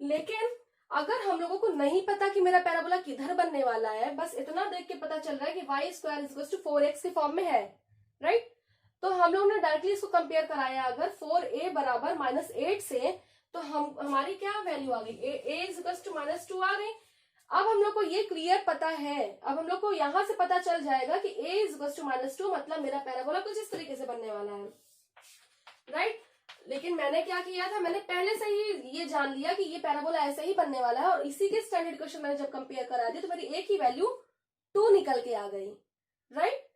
[SPEAKER 1] लेकिन अगर हम लोगों को नहीं पता कि मेरा पैराबोला किधर बनने वाला है, बस इतना देख के पता चल रहा है कि y² is equal to 4x के फॉर्म में है, राइट। तो हम लोग ने डायरेक्टली इसको कंपेयर कराया अगर 4a बराबर -8 से, तो हमारी क्या वैल्यू आ गई, a इज इक्वल टू -2 आ गई। अब हम लोग को ये क्लियर पता है, अब हम लोग को यहां से पता चल जाएगा कि a इज इक्वल टू -2 मतलब मेरा पैराबोला कुछ इस तरीके से बनने वाला है, राइट। लेकिन मैंने क्या किया था, मैंने पहले से ही ये जान लिया कि ये पैराबोला ऐसे ही बनने वाला है, और इसी के स्टैंडर्ड इक्वेशन मैंने जब कंपेयर करा दी तो मेरी a की वैल्यू 2 निकल के आ गई, राइट।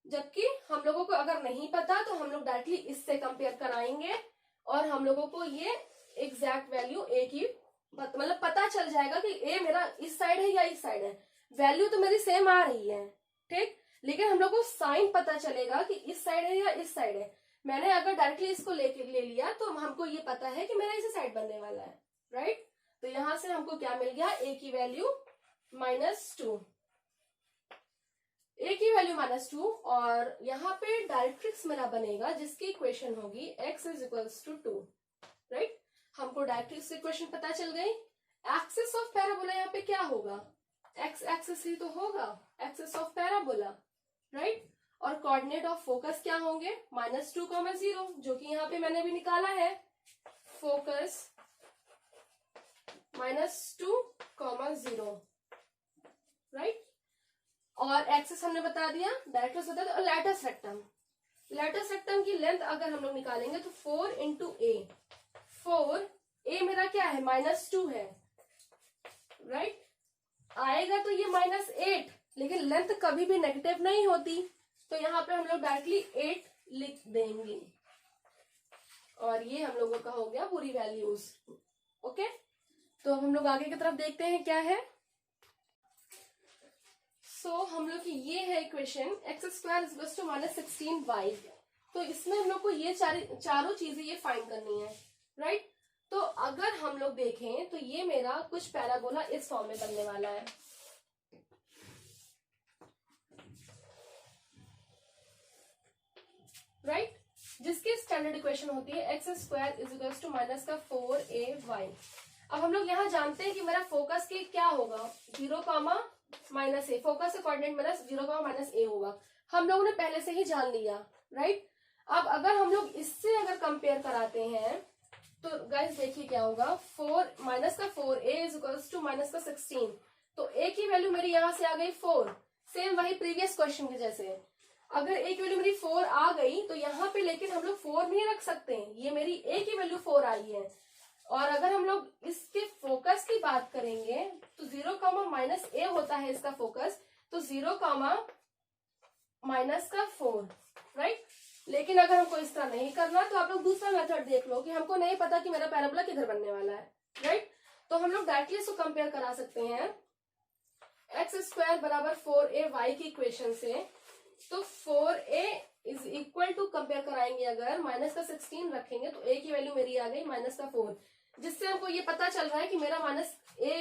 [SPEAKER 1] जबकि हम लोगों को अगर नहीं पता तो हम लोग डायरेक्टली इससे कंपेयर कराएंगे और हम लोगों को ये एग्जैक्ट वैल्यू a की मतलब पता चल जाएगा कि a मेरा इस साइड है या इस साइड है। वैल्यू तो मेरी सेम आ रही है, ठीक, लेकिन हम लोग को साइन पता चलेगा कि इस साइड है या इस साइड है। मैंने अगर डायरेक्टली इसको ले लिया तो हमको ये पता है कि मेरा इसी साइड बनने वाला है, राइट। तो यहां से हमको क्या मिल गया, a की वैल्यू -2, a की वैल्यू -2, और यहाँ पे डायरेक्ट्रिक्स मेरा बनेगा जिसकी इक्वेशन होगी x is equal to 2, right. हमको डायरेक्ट्रिक्स इक्वेशन पता चल गई। एक्सिस ऑफ पैराबोला यहाँ पे क्या होगा, x एक्सिस ही तो होगा, एक्सिस ऑफ पैराबोला, राइट। और कोऑर्डिनेट ऑफ फोकस क्या होंगे, -2, 0, जो कि यहाँ पे मैंने भी निकाला है, फोकस -2, 0, राइट। और एक्सिस हमने बता दिया, डायरेक्ट्रिक्स होता है। और लैटिस रेक्टम, लैटिस रेक्टम की लेंथ अगर हम लोग निकालेंगे तो 4 इंटू ए, 4 मेरा क्या है, -2 है, राइट। आएगा तो ये -8, लेकिन लेंथ कभी भी नेगेटिव नहीं होती, तो यहाँ पे हम लोग डायरेक्टली 8 लिख देंगे और ये हम लोगों का हो गया पूरी वैल्यूज। ओके, तो हम लोग आगे की तरफ देखते हैं क्या है। हम लोग की ये है इक्वेशन x² = -16y। तो इसमें हम लोग को ये चारों चीजें ये फाइंड करनी है, राइट। तो अगर हम लोग देखें तो ये मेरा कुछ पैराबोला इस फॉर्म में बनने वाला है, राइट, जिसकी स्टैंडर्ड इक्वेशन होती है x² = -4ay। अब हम लोग यहाँ जानते हैं कि मेरा फोकस के क्या होगा, 0, -a, फोकस का कोऑर्डिनेट मेरा 0, -a होगा। हम लोगों ने पहले से ही जान लिया, राइट। अब अगर हम लोग इससे अगर कंपेयर कराते हैं तो गाइस देखिए क्या होगा, -4a = -16, तो a की वैल्यू मेरी यहाँ से आ गई 4, सेम वही प्रीवियस क्वेश्चन के जैसे। अगर a की वैल्यू मेरी 4 आ गई तो यहाँ पे लेकिन हम लोग 4 नहीं रख सकते, ये मेरी a की वैल्यू 4 आई है। और अगर हम लोग इसके फोकस की बात करेंगे तो 0, -a होता है इसका फोकस, तो 0, -4, राइट। लेकिन अगर हमको इस तरह नहीं करना तो आप लोग दूसरा मेथड देख लो कि हमको नहीं पता कि मेरा पैराबोला किधर बनने वाला है, राइट। तो हम लोग डायरेक्टली इसको कंपेयर करा सकते हैं x² = 4ay की इक्वेशन से। तो 4a = कंपेयर कराएंगे, अगर -16 रखेंगे तो a की वैल्यू मेरी आ गई -4, जिससे हमको ये पता चल रहा है कि मेरा -a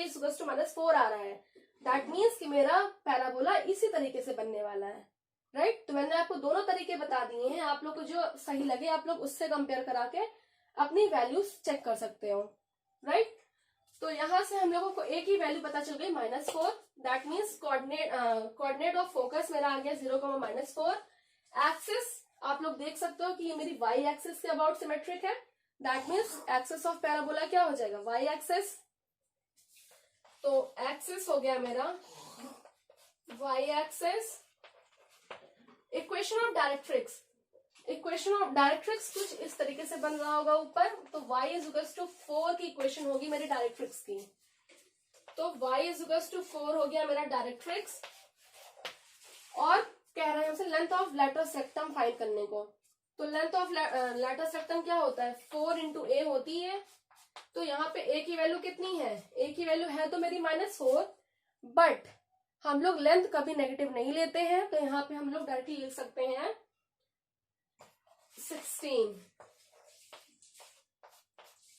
[SPEAKER 1] = -4 आ रहा है। दैट मीन्स कि मेरा पैराबोला इसी तरीके से बनने वाला है, राइट। तो मैंने आपको दोनों तरीके बता दिए हैं, आप लोग को जो सही लगे आप लोग उससे कंपेयर करा के अपनी वैल्यूज चेक कर सकते हो, राइट। तो यहां से हम लोगों को a की वैल्यू पता चल गई -4, that means coordinate of focus मेरा आ गया 0, -4। एक्सिस आप लोग देख सकते हो कि ये मेरी y एक्सिस के अबाउट सिमेट्रिक है, that means axis of parabola क्या हो जाएगा, y एक्सिस। तो एक्सिस हो गया मेरा y axis. Equation of directrix, कुछ इस तरीके से बन रहा होगा ऊपर। तो y = 4 की इक्वेशन होगी मेरी डायरेक्ट्रिक्स की। तो y = 4 हो गया मेरा डायरेक्ट्रिक्स। और कह रहे हैं हमसे length of latus rectum find करने को। तो लेंथ ऑफ लैटिस रेक्टम क्या होता है, 4 इंटू a होती है। तो यहाँ पे a की वैल्यू कितनी है, a की वैल्यू है तो मेरी -4, बट हम लोग लेंथ कभी नेगेटिव नहीं लेते हैं, तो यहाँ पे हम लोग डायरेक्टली लिख सकते हैं 16,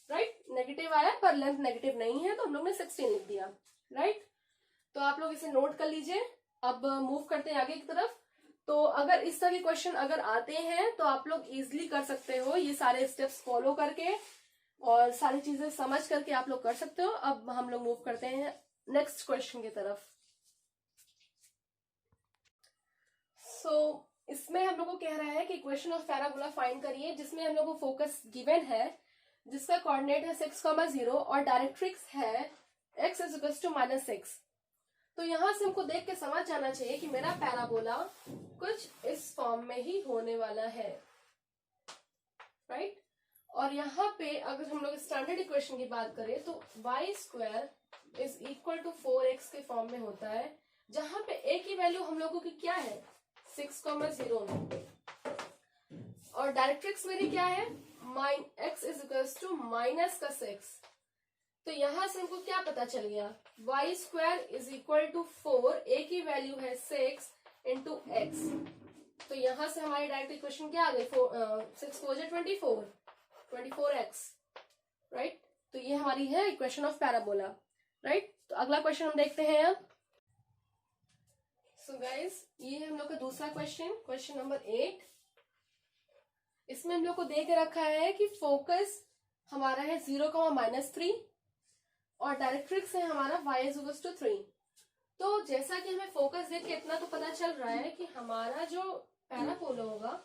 [SPEAKER 1] राइट। नेगेटिव आया पर लेंथ नेगेटिव नहीं है तो हम लोग ने 16 लिख दिया, राइट। तो आप लोग इसे नोट कर लीजिए। अब मूव करते हैं आगे की तरफ। तो अगर इस तरह के क्वेश्चन अगर आते हैं तो आप लोग इजिली कर सकते हो, ये सारे स्टेप्स फॉलो करके और सारी चीजें समझ करके आप लोग कर सकते हो। अब हम लोग मूव करते हैं नेक्स्ट क्वेश्चन की तरफ। इसमें हम लोग को कह रहा है कि इक्वेशन ऑफ पैराबोला फाइंड करिए, जिसमें हम लोग को फोकस गिवन है, जिसका कोऑर्डिनेट है 6, 0 और डायरेक्ट्रिक्स है x = -6। तो यहां से हमको देख के समझ जाना चाहिए कि मेरा पैराबोला कुछ इस फॉर्म में ही होने वाला है, राइट। और यहाँ पे अगर हम लोग स्टैंडर्ड इक्वेशन की बात करें तो y² = 4x के फॉर्म में होता है, जहां पे a की वैल्यू हम लोगों की क्या है, 6, 0 और डायरेक्ट्रिक्स मेरी क्या है, x = -6। तो यहां से हमको क्या पता चल गया, y² = 4, a की वैल्यू है 6 इंटू x। तो यहां से हमारी डायरेक्ट इक्वेशन क्या आ गई, 6 4 = 24x, राइट। तो ये हमारी है इक्वेशन ऑफ पैराबोला, राइट। तो अगला क्वेश्चन हम देखते हैं अब। सो गाइस, ये है हम लोग का दूसरा क्वेश्चन नंबर 8। इसमें हम लोग को दे के रखा है कि फोकस हमारा है 0, -3 और डायरेक्ट्रिक्स है हमारा y = 3। तो जैसा कि हमें फोकस देख के इतना तो पता चल रहा है कि हमारा जो पैराबोला होगा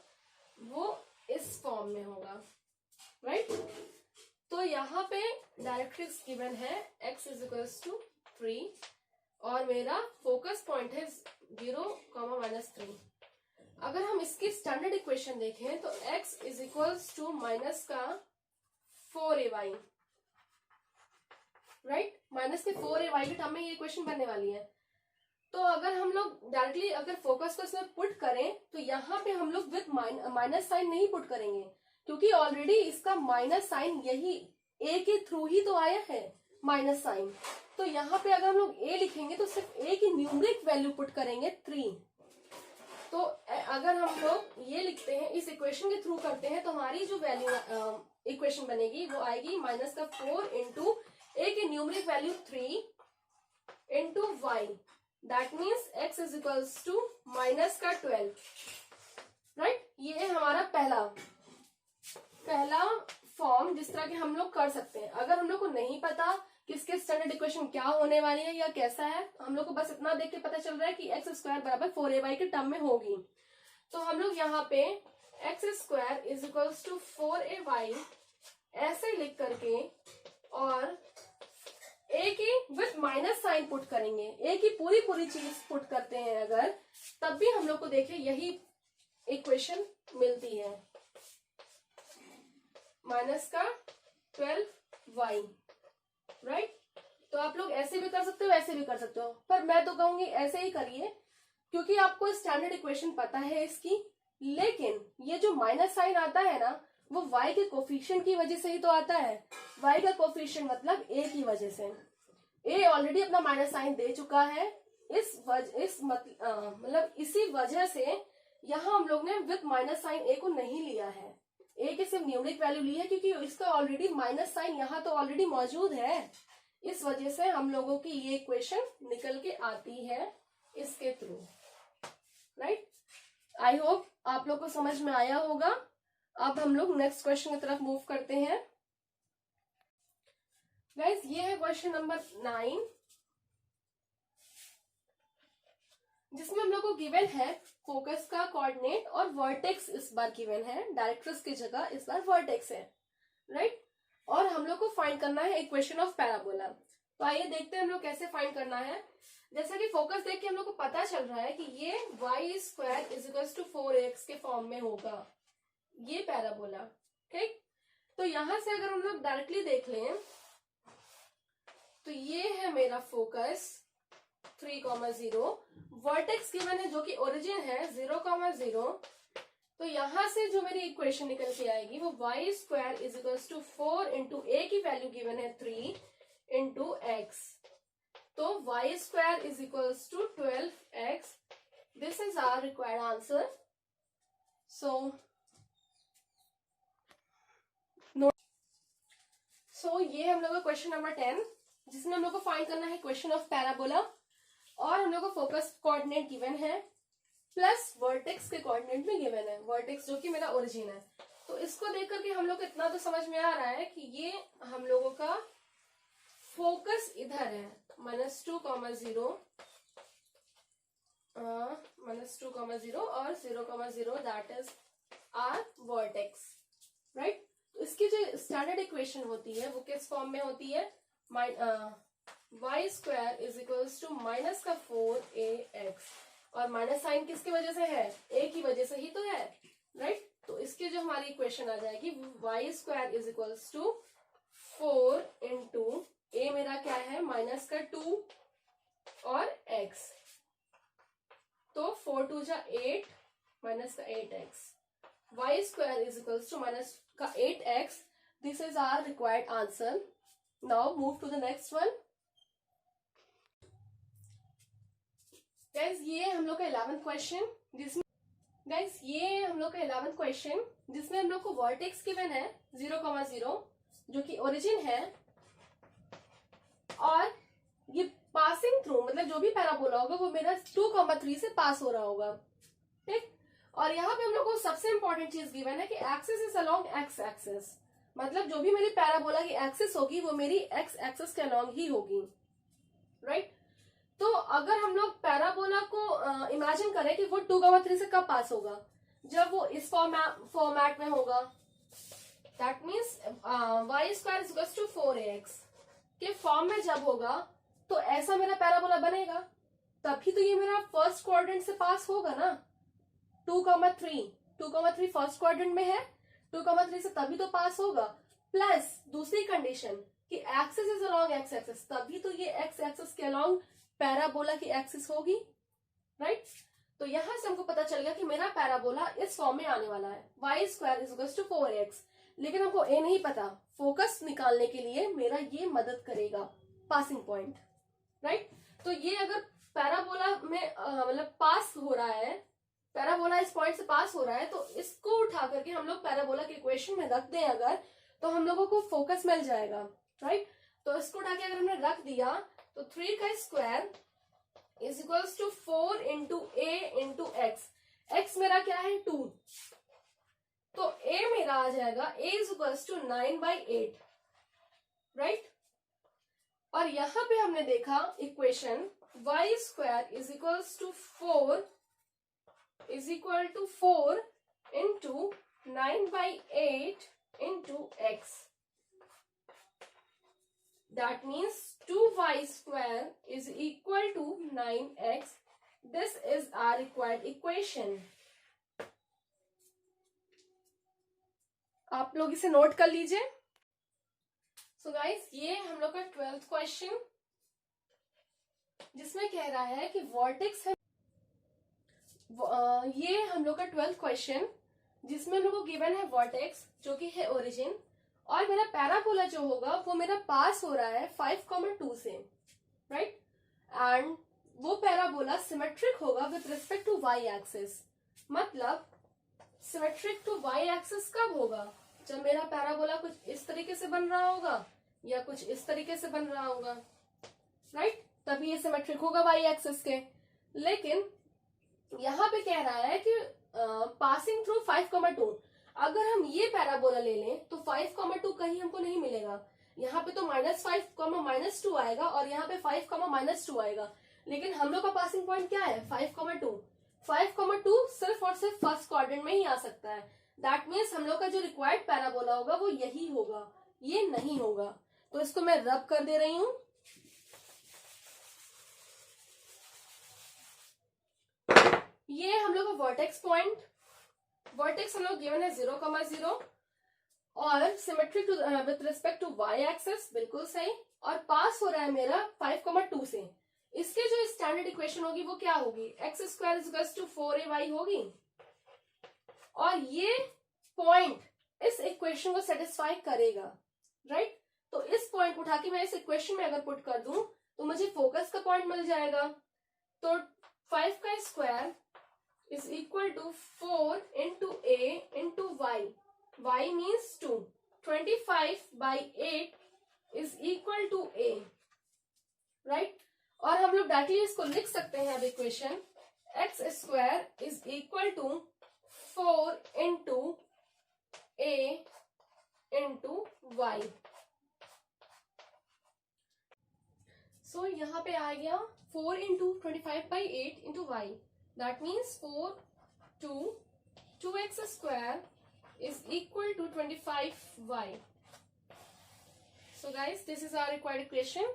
[SPEAKER 1] वो इस फॉर्म में होगा, राइट। तो यहाँ पे डायरेक्ट्रिक्स गिवन है x इज इक्वल्स टू 3 और मेरा फोकस पॉइंट है 0, -3। अगर हम इसकी स्टैंडर्ड इक्वेशन देखें तो x is equals to minus का 4ay, राइट। माइनस के 4ay के टर्म में ये इक्वेशन बनने वाली है। तो अगर हम लोग डायरेक्टली अगर फोकस को इसमें पुट करें तो यहाँ पे हम लोग विद माइनस साइन नहीं पुट करेंगे, क्योंकि ऑलरेडी इसका माइनस साइन यही a के थ्रू ही तो आया है माइनस साइन। तो यहाँ पे अगर हम लोग a लिखेंगे तो सिर्फ a की न्यूमरिक वैल्यू पुट करेंगे 3। तो अगर हम लोग ये लिखते हैं, इस इक्वेशन के थ्रू करते हैं, तो हमारी जो वैल्यू इक्वेशन बनेगी वो आएगी माइनस का 4 इंटू a की numeric value 3 into y, that means x is equals to minus का 12, राइट। ये है हमारा पहला फॉर्म जिस तरह के हम लोग कर सकते हैं। अगर हम लोग को नहीं पता कि इसके स्टैंडर्ड इक्वेशन क्या होने वाली है या कैसा है, हम लोग को बस इतना देख के पता चल रहा है कि एक्स स्क्वायर बराबर 4ay के टर्म में होगी, तो हम लोग यहाँ पे x square is equals to 4ay ऐसे लिख करके और a की विथ माइनस साइन पुट करेंगे, a की पूरी चीज पुट करते हैं अगर, तब भी हम लोग को देखिए यही इक्वेशन मिलती है, माइनस का 12y, राइट। तो आप लोग ऐसे भी कर सकते हो, ऐसे भी कर सकते हो, पर मैं तो कहूंगी ऐसे ही करिए, क्योंकि आपको स्टैंडर्ड इक्वेशन पता है इसकी। लेकिन ये जो माइनस साइन आता है ना, वो y के कोफिशिएंट की वजह से ही तो आता है। y का कोफिशिएंट मतलब a की वजह से। a ऑलरेडी अपना माइनस साइन दे चुका है, मतलब इसी वजह से यहाँ हम लोग ने विद माइनस साइन a को नहीं लिया है, a की सिर्फ न्यूमरिक वैल्यू ली है, क्योंकि इसका ऑलरेडी माइनस साइन यहाँ तो ऑलरेडी मौजूद है। इस वजह से हम लोगों की ये इक्वेशन निकल के आती है इसके थ्रू, राइट। आई होप आप लोग को समझ में आया होगा। अब हम लोग नेक्स्ट क्वेश्चन की तरफ मूव करते हैं। गाइस, ये है क्वेश्चन नंबर 9, जिसमें हम लोग को गिवन है फोकस का कोऑर्डिनेट और वर्टेक्स इस बार गिवन है, डायरेक्ट्रिक्स की जगह इस बार वर्टेक्स है, राइट। और हम लोग को फाइंड करना है इक्वेशन ऑफ पैराबोला। तो आइए देखते हैं हम लोग कैसे फाइंड करना है। जैसा कि फोकस देख के हम लोग को पता चल रहा है कि ये y square is equal to 4x के फॉर्म में होगा, ये पैराबोला, ठीक। तो यहां से अगर हम लोग डायरेक्टली देख लें तो ये है मेरा फोकस 3,0, वर्टेक्स गिवन है जो कि ओरिजिन है 0,0। तो यहां से जो मेरी इक्वेशन निकल के आएगी वो y square is equal to 4 into a की वैल्यू गिवन है 3 इंटू x। तो y square is equal to 12x। This is our required answer. So ये हम लोग का क्वेश्चन नंबर 10, जिसमें हम लोग को फाइंड करना है इक्वेशन ऑफ पैराबोला, और हम लोग को फोकस कोऑर्डिनेट गिवन है प्लस वर्टेक्स के कोऑर्डिनेट में गिवन है, वर्टेक्स जो कि मेरा ओरिजिन है। तो इसको देख करके हम लोग को इतना तो समझ में आ रहा है कि ये हम लोगों का फोकस इधर है -2,0 और 0,0, that is our vertex, right. तो इसकी जो स्टैंडर्ड इक्वेशन होती है वो किस फॉर्म में होती है, y square is equal to minus का 4ax, और माइनस साइन किसकी वजह से है, a की वजह से ही तो है, राइट। तो इसकी जो हमारी इक्वेशन आ जाएगी y square is equal to 4 into a मेरा क्या है माइनस का 2 और x, तो 4 2 जा 8 माइनस का 8x, y square is equal to minus का 8x। This is our required answer. Now move to the next one. Guys, ये हम लोग का 11th क्वेश्चन, जिसमें हम लोग को वर्टेक्स गिवन है 0,0 जो कि ओरिजिन है, और ये पासिंग थ्रू मतलब जो भी पैराबोला होगा वो मेरा 2,3 से पास हो रहा होगा, ठीक। और यहाँ पे हम लोग को सबसे इंपॉर्टेंट चीज गिवन है कि axis is along x axis, मतलब जो भी मेरी पैराबोला की एक्सिस होगी वो मेरी एक्स एक्सिस के अलोंग ही होगी, राइट। तो अगर हम लोग पैराबोला को इमेजिन करें कि वो 2,3 से कब पास होगा, जब वो इस फॉर्मेट में होगा, that means y square is equals to 4ax के फॉर्म में जब होगा तो ऐसा मेरा पैराबोला बनेगा, तभी तो ये मेरा फर्स्ट क्वाड्रेंट से पास होगा ना। 2,3 फर्स्ट क्वाड्रेंट में है, 2,3 से तभी तो पास होगा। प्लस दूसरी कंडीशन कि axis is along x axis, तभी तो ये एक्स एक्सिस के अलोंग पैराबोला की एक्सिस होगी, राइट। तो यहां से हमको पता चल गया कि मेरा पैराबोला इस फॉर्म में आने वाला है, y square is equals to 4x। लेकिन हमको ए नहीं पता, फोकस निकालने के लिए मेरा ये मदद करेगा, पासिंग पॉइंट, राइट। तो ये अगर पैराबोला में मतलब पास हो रहा है, पैराबोला इस पॉइंट से पास हो रहा है, तो इसको उठा करके हम लोग पैराबोला के इक्वेशन में रख दें अगर, तो हम लोगों को फोकस मिल जाएगा, राइट। तो इसको उठा के अगर हमने रख दिया तो 3 का square is equals to 4 into a into x. X मेरा क्या है 2, तो ए मेरा आ जाएगा a is equals to 9/8, right. और यहां पे हमने देखा equation y square is equals to 4 is equal to 4 into 9/8 into x। That means 2y square is equal to 9x. This is our required equation. आप लोग इसे नोट कर लीजिए। So guys, ये हम लोग का 12th क्वेश्चन, जिसमें कह रहा है कि वर्टेक्स है, ये हम लोग का 12th क्वेश्चन जिसमें हम लोग को गिवन है वर्टेक्स जो कि है ओरिजिन, और मेरा पैराबोला जो होगा वो मेरा पास हो रहा है 5,2 से, राइट। एंड वो पैराबोला सिमेट्रिक होगा with respect to y axis. मतलब सिमेट्रिक टू वाई एक्सिस कब होगा, जब मेरा पैराबोला कुछ इस तरीके से बन रहा होगा या कुछ इस तरीके से बन रहा होगा, राइट, तभी ये सिमेट्रिक होगा वाई एक्सिस के। लेकिन यहां पे कह रहा है कि पासिंग थ्रू 5,2, अगर हम ये पैराबोला ले लें तो 5,2 कहीं हमको नहीं मिलेगा, यहाँ पे तो -5, -2 आएगा और यहाँ पे 5, -2 आएगा। लेकिन हम लोग का पासिंग पॉइंट क्या है 5,2। 5,2 सिर्फ और सिर्फ फर्स्ट क्वाड्रेंट में ही आ सकता है। दैट मीन्स हम लोग का जो रिक्वायर्ड पैराबोला होगा वो यही होगा, ये नहीं होगा। तो इसको मैं रब कर दे रही हूं। ये हम लोग का वर्टेक्स पॉइंट, वर्टेक्स हम लोग गिवन है 0,0 और symmetric with respect to y axis, बिल्कुल सही। और पास हो रहा है मेरा 5,2 से। इसके जो स्टैंडर्ड इक्वेशन होगी वो क्या होगी, x square is equals to 4ay होगी। और ये पॉइंट इस इक्वेशन को सेटिस्फाई करेगा, राइट। तो इस पॉइंट उठा के मैं इस इक्वेशन में अगर पुट कर दूं तो मुझे फोकस का पॉइंट मिल जाएगा। तो 5 का square is equal to 4 into a into y. y means 2. 25/8 is equal to a. Right? और हम लोग डायरेक्टली इसको लिख सकते हैं अब equation, x square is equal to 4 into a into y. So यहाँ पे आ गया 4 into 25/8 into y. That means 4 to 2x square is equal to 25y. So guys, this is our required equation.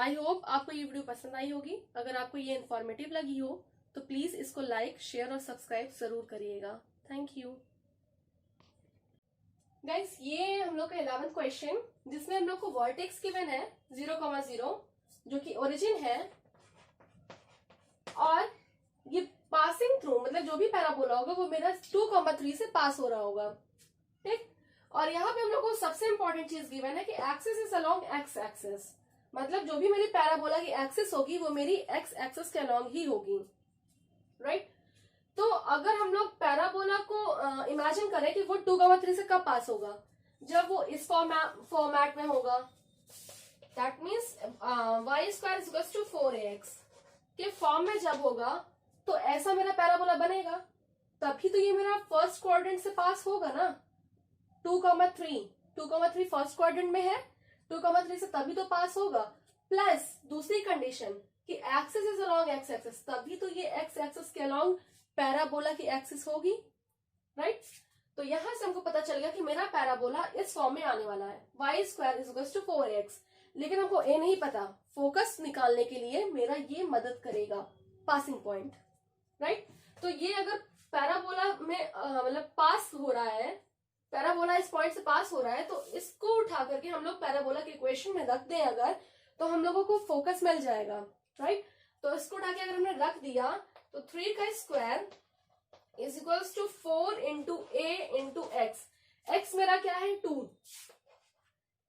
[SPEAKER 1] I hope आपको ये video पसंद आई होगी। अगर आपको ये इन्फॉर्मेटिव लगी हो तो प्लीज इसको लाइक, शेयर और सब्सक्राइब जरूर करिएगा। Thank you guys. ये हम लोग का 11th क्वेश्चन जिसमें हम लोग को वर्टेक्स गिवन है 0,0 जो कि ओरिजिन है, और ये पासिंग थ्रू मतलब जो भी पैराबोला होगा वो मेरा 2,3 से पास हो रहा होगा, ठीक। और यहाँ पे हम लोग को सबसे इंपॉर्टेंट चीज गिवन है कि axis is along x axis, मतलब जो भी मेरी पैराबोला की एक्सिस होगी वो मेरी एक्स एक्सिस के अलोंग ही होगी, राइट। तो अगर हम लोग पैराबोला को इमेजिन करें कि वो 2,3 से कब पास होगा, जब वो इस फॉर्मेट में होगा, that means y square is equals to 4ax के फॉर्म में जब होगा तो ऐसा मेरा पैराबोला बनेगा, तभी तो ये मेरा फर्स्ट क्वाड्रेंट से पास होगा ना। 2,3 फर्स्ट क्वाड्रेंट में है, 2,3 से तभी तो पास होगा। प्लस दूसरी कंडीशन कि axis is along x axis, तभी तो ये एक्स एक्सिस के अलोंग पैराबोला की एक्सिस होगी, राइट। तो यहां से हमको पता चल गया कि मेरा पैराबोला इस फॉर्म में आने वाला है, y square is equal to 4x। लेकिन हमको ए नहीं पता, फोकस निकालने के लिए मेरा ये मदद करेगा पासिंग पॉइंट, राइट। तो ये अगर पैराबोला में मतलब पास हो रहा है, पैराबोला इस पॉइंट से पास हो रहा है, तो इसको उठा करके हम लोग पैराबोला के इक्वेशन में रख दें अगर, तो हम लोगों को फोकस मिल जाएगा, राइट। तो इसको उठा के अगर हमने रख दिया तो 3 का square is equals to 4 into a into x. X मेरा क्या है 2,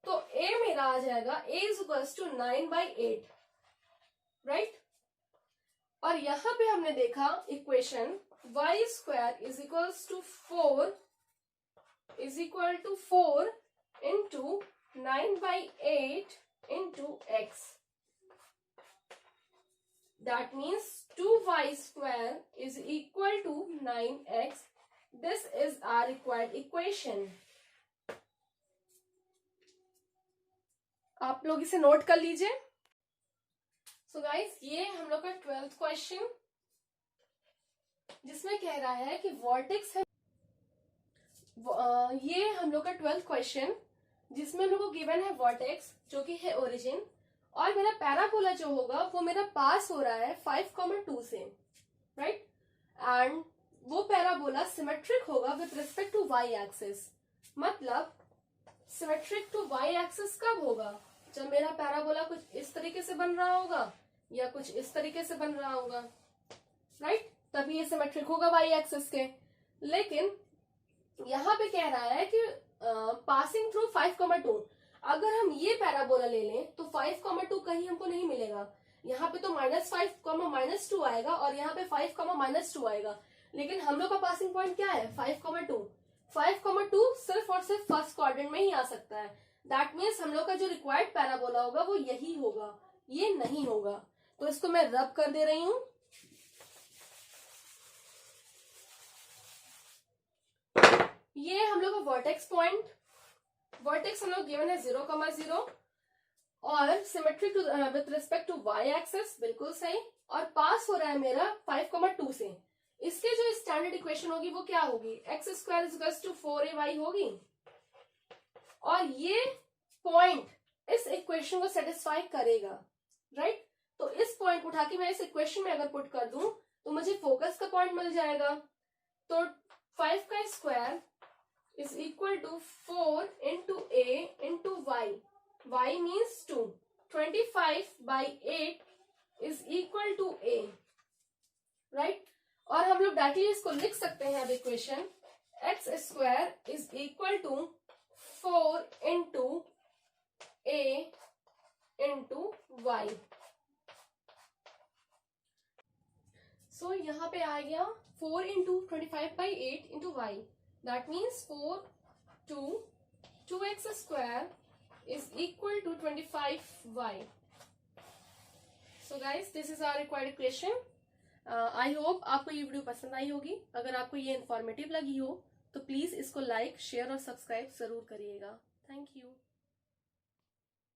[SPEAKER 1] तो ए मेरा आ जाएगा a is equals to 9/8, right. और यहां पे हमने देखा equation y square is equals to 4 is equal to 4 into 9/8 into x। That means 2y square is equal to 9x. This is our required equation. आप लोग इसे नोट कर लीजिए। So guys, ये हम लोग का 12th क्वेश्चन, जिसमें कह रहा है कि वर्टेक्स है, ये हम लोग का 12th क्वेश्चन जिसमें हम लोग को गिवन है वर्टेक्स जो कि है ओरिजिन, और मेरा पैराबोला जो होगा वो मेरा पास हो रहा है 5,2 से, राइट। एंड वो पैराबोला सिमेट्रिक होगा with respect to y axis. मतलब सिमेट्रिक टू वाई एक्सिस कब होगा? जब मेरा पैराबोला कुछ इस तरीके से बन रहा होगा या कुछ इस तरीके से बन रहा होगा, राइट, तभी ये सिमेट्रिक होगा वाई एक्सिस के। लेकिन यहाँ पे कह रहा है कि पासिंग थ्रू 5,2, अगर हम ये पैराबोला ले लें तो 5,2 कहीं हमको नहीं मिलेगा। यहाँ पे तो -5, -2 आएगा और यहाँ पे 5, -2 आएगा। लेकिन हम लोग का पासिंग पॉइंट क्या है 5,2। 5,2 सिर्फ और सिर्फ फर्स्ट क्वाड्रेंट में ही आ सकता है। दैट मीन्स हम लोग का जो रिक्वायर्ड पैराबोला होगा वो यही होगा, ये नहीं होगा। तो इसको मैं रब कर दे रही हूं। ये हम लोग का वर्टेक्स पॉइंट, वर्टेक्स हम लोग गिवन है 0,0 और symmetric with respect to y axis, बिल्कुल सही। और पास हो रहा है मेरा 5,2 से। इसके जो स्टैंडर्ड इक्वेशन होगी वो क्या होगी? X square is equal to 4ay होगी। और ये पॉइंट इस इक्वेशन को सेटिस्फाई करेगा, राइट। तो इस पॉइंट को उठा के मैं इस इक्वेशन में अगर पुट कर दूं तो मुझे फोकस का पॉइंट मिल जाएगा। तो 5 का square is equal to 4 into a into y. y means 2. 25/8 is equal to a. Right? और हम लोग डायरेक्टली इसको लिख सकते हैं अब equation x square is equal to 4 into a into y. So यहाँ पे आ गया 4 into 25/8 into y. That means 2x square is equal to 25y. So guys, this is our required equation. I hope आपको ये video पसंद आई होगी। अगर आपको ये इन्फॉर्मेटिव लगी हो तो प्लीज इसको लाइक, शेयर और सब्सक्राइब जरूर करिएगा। Thank you.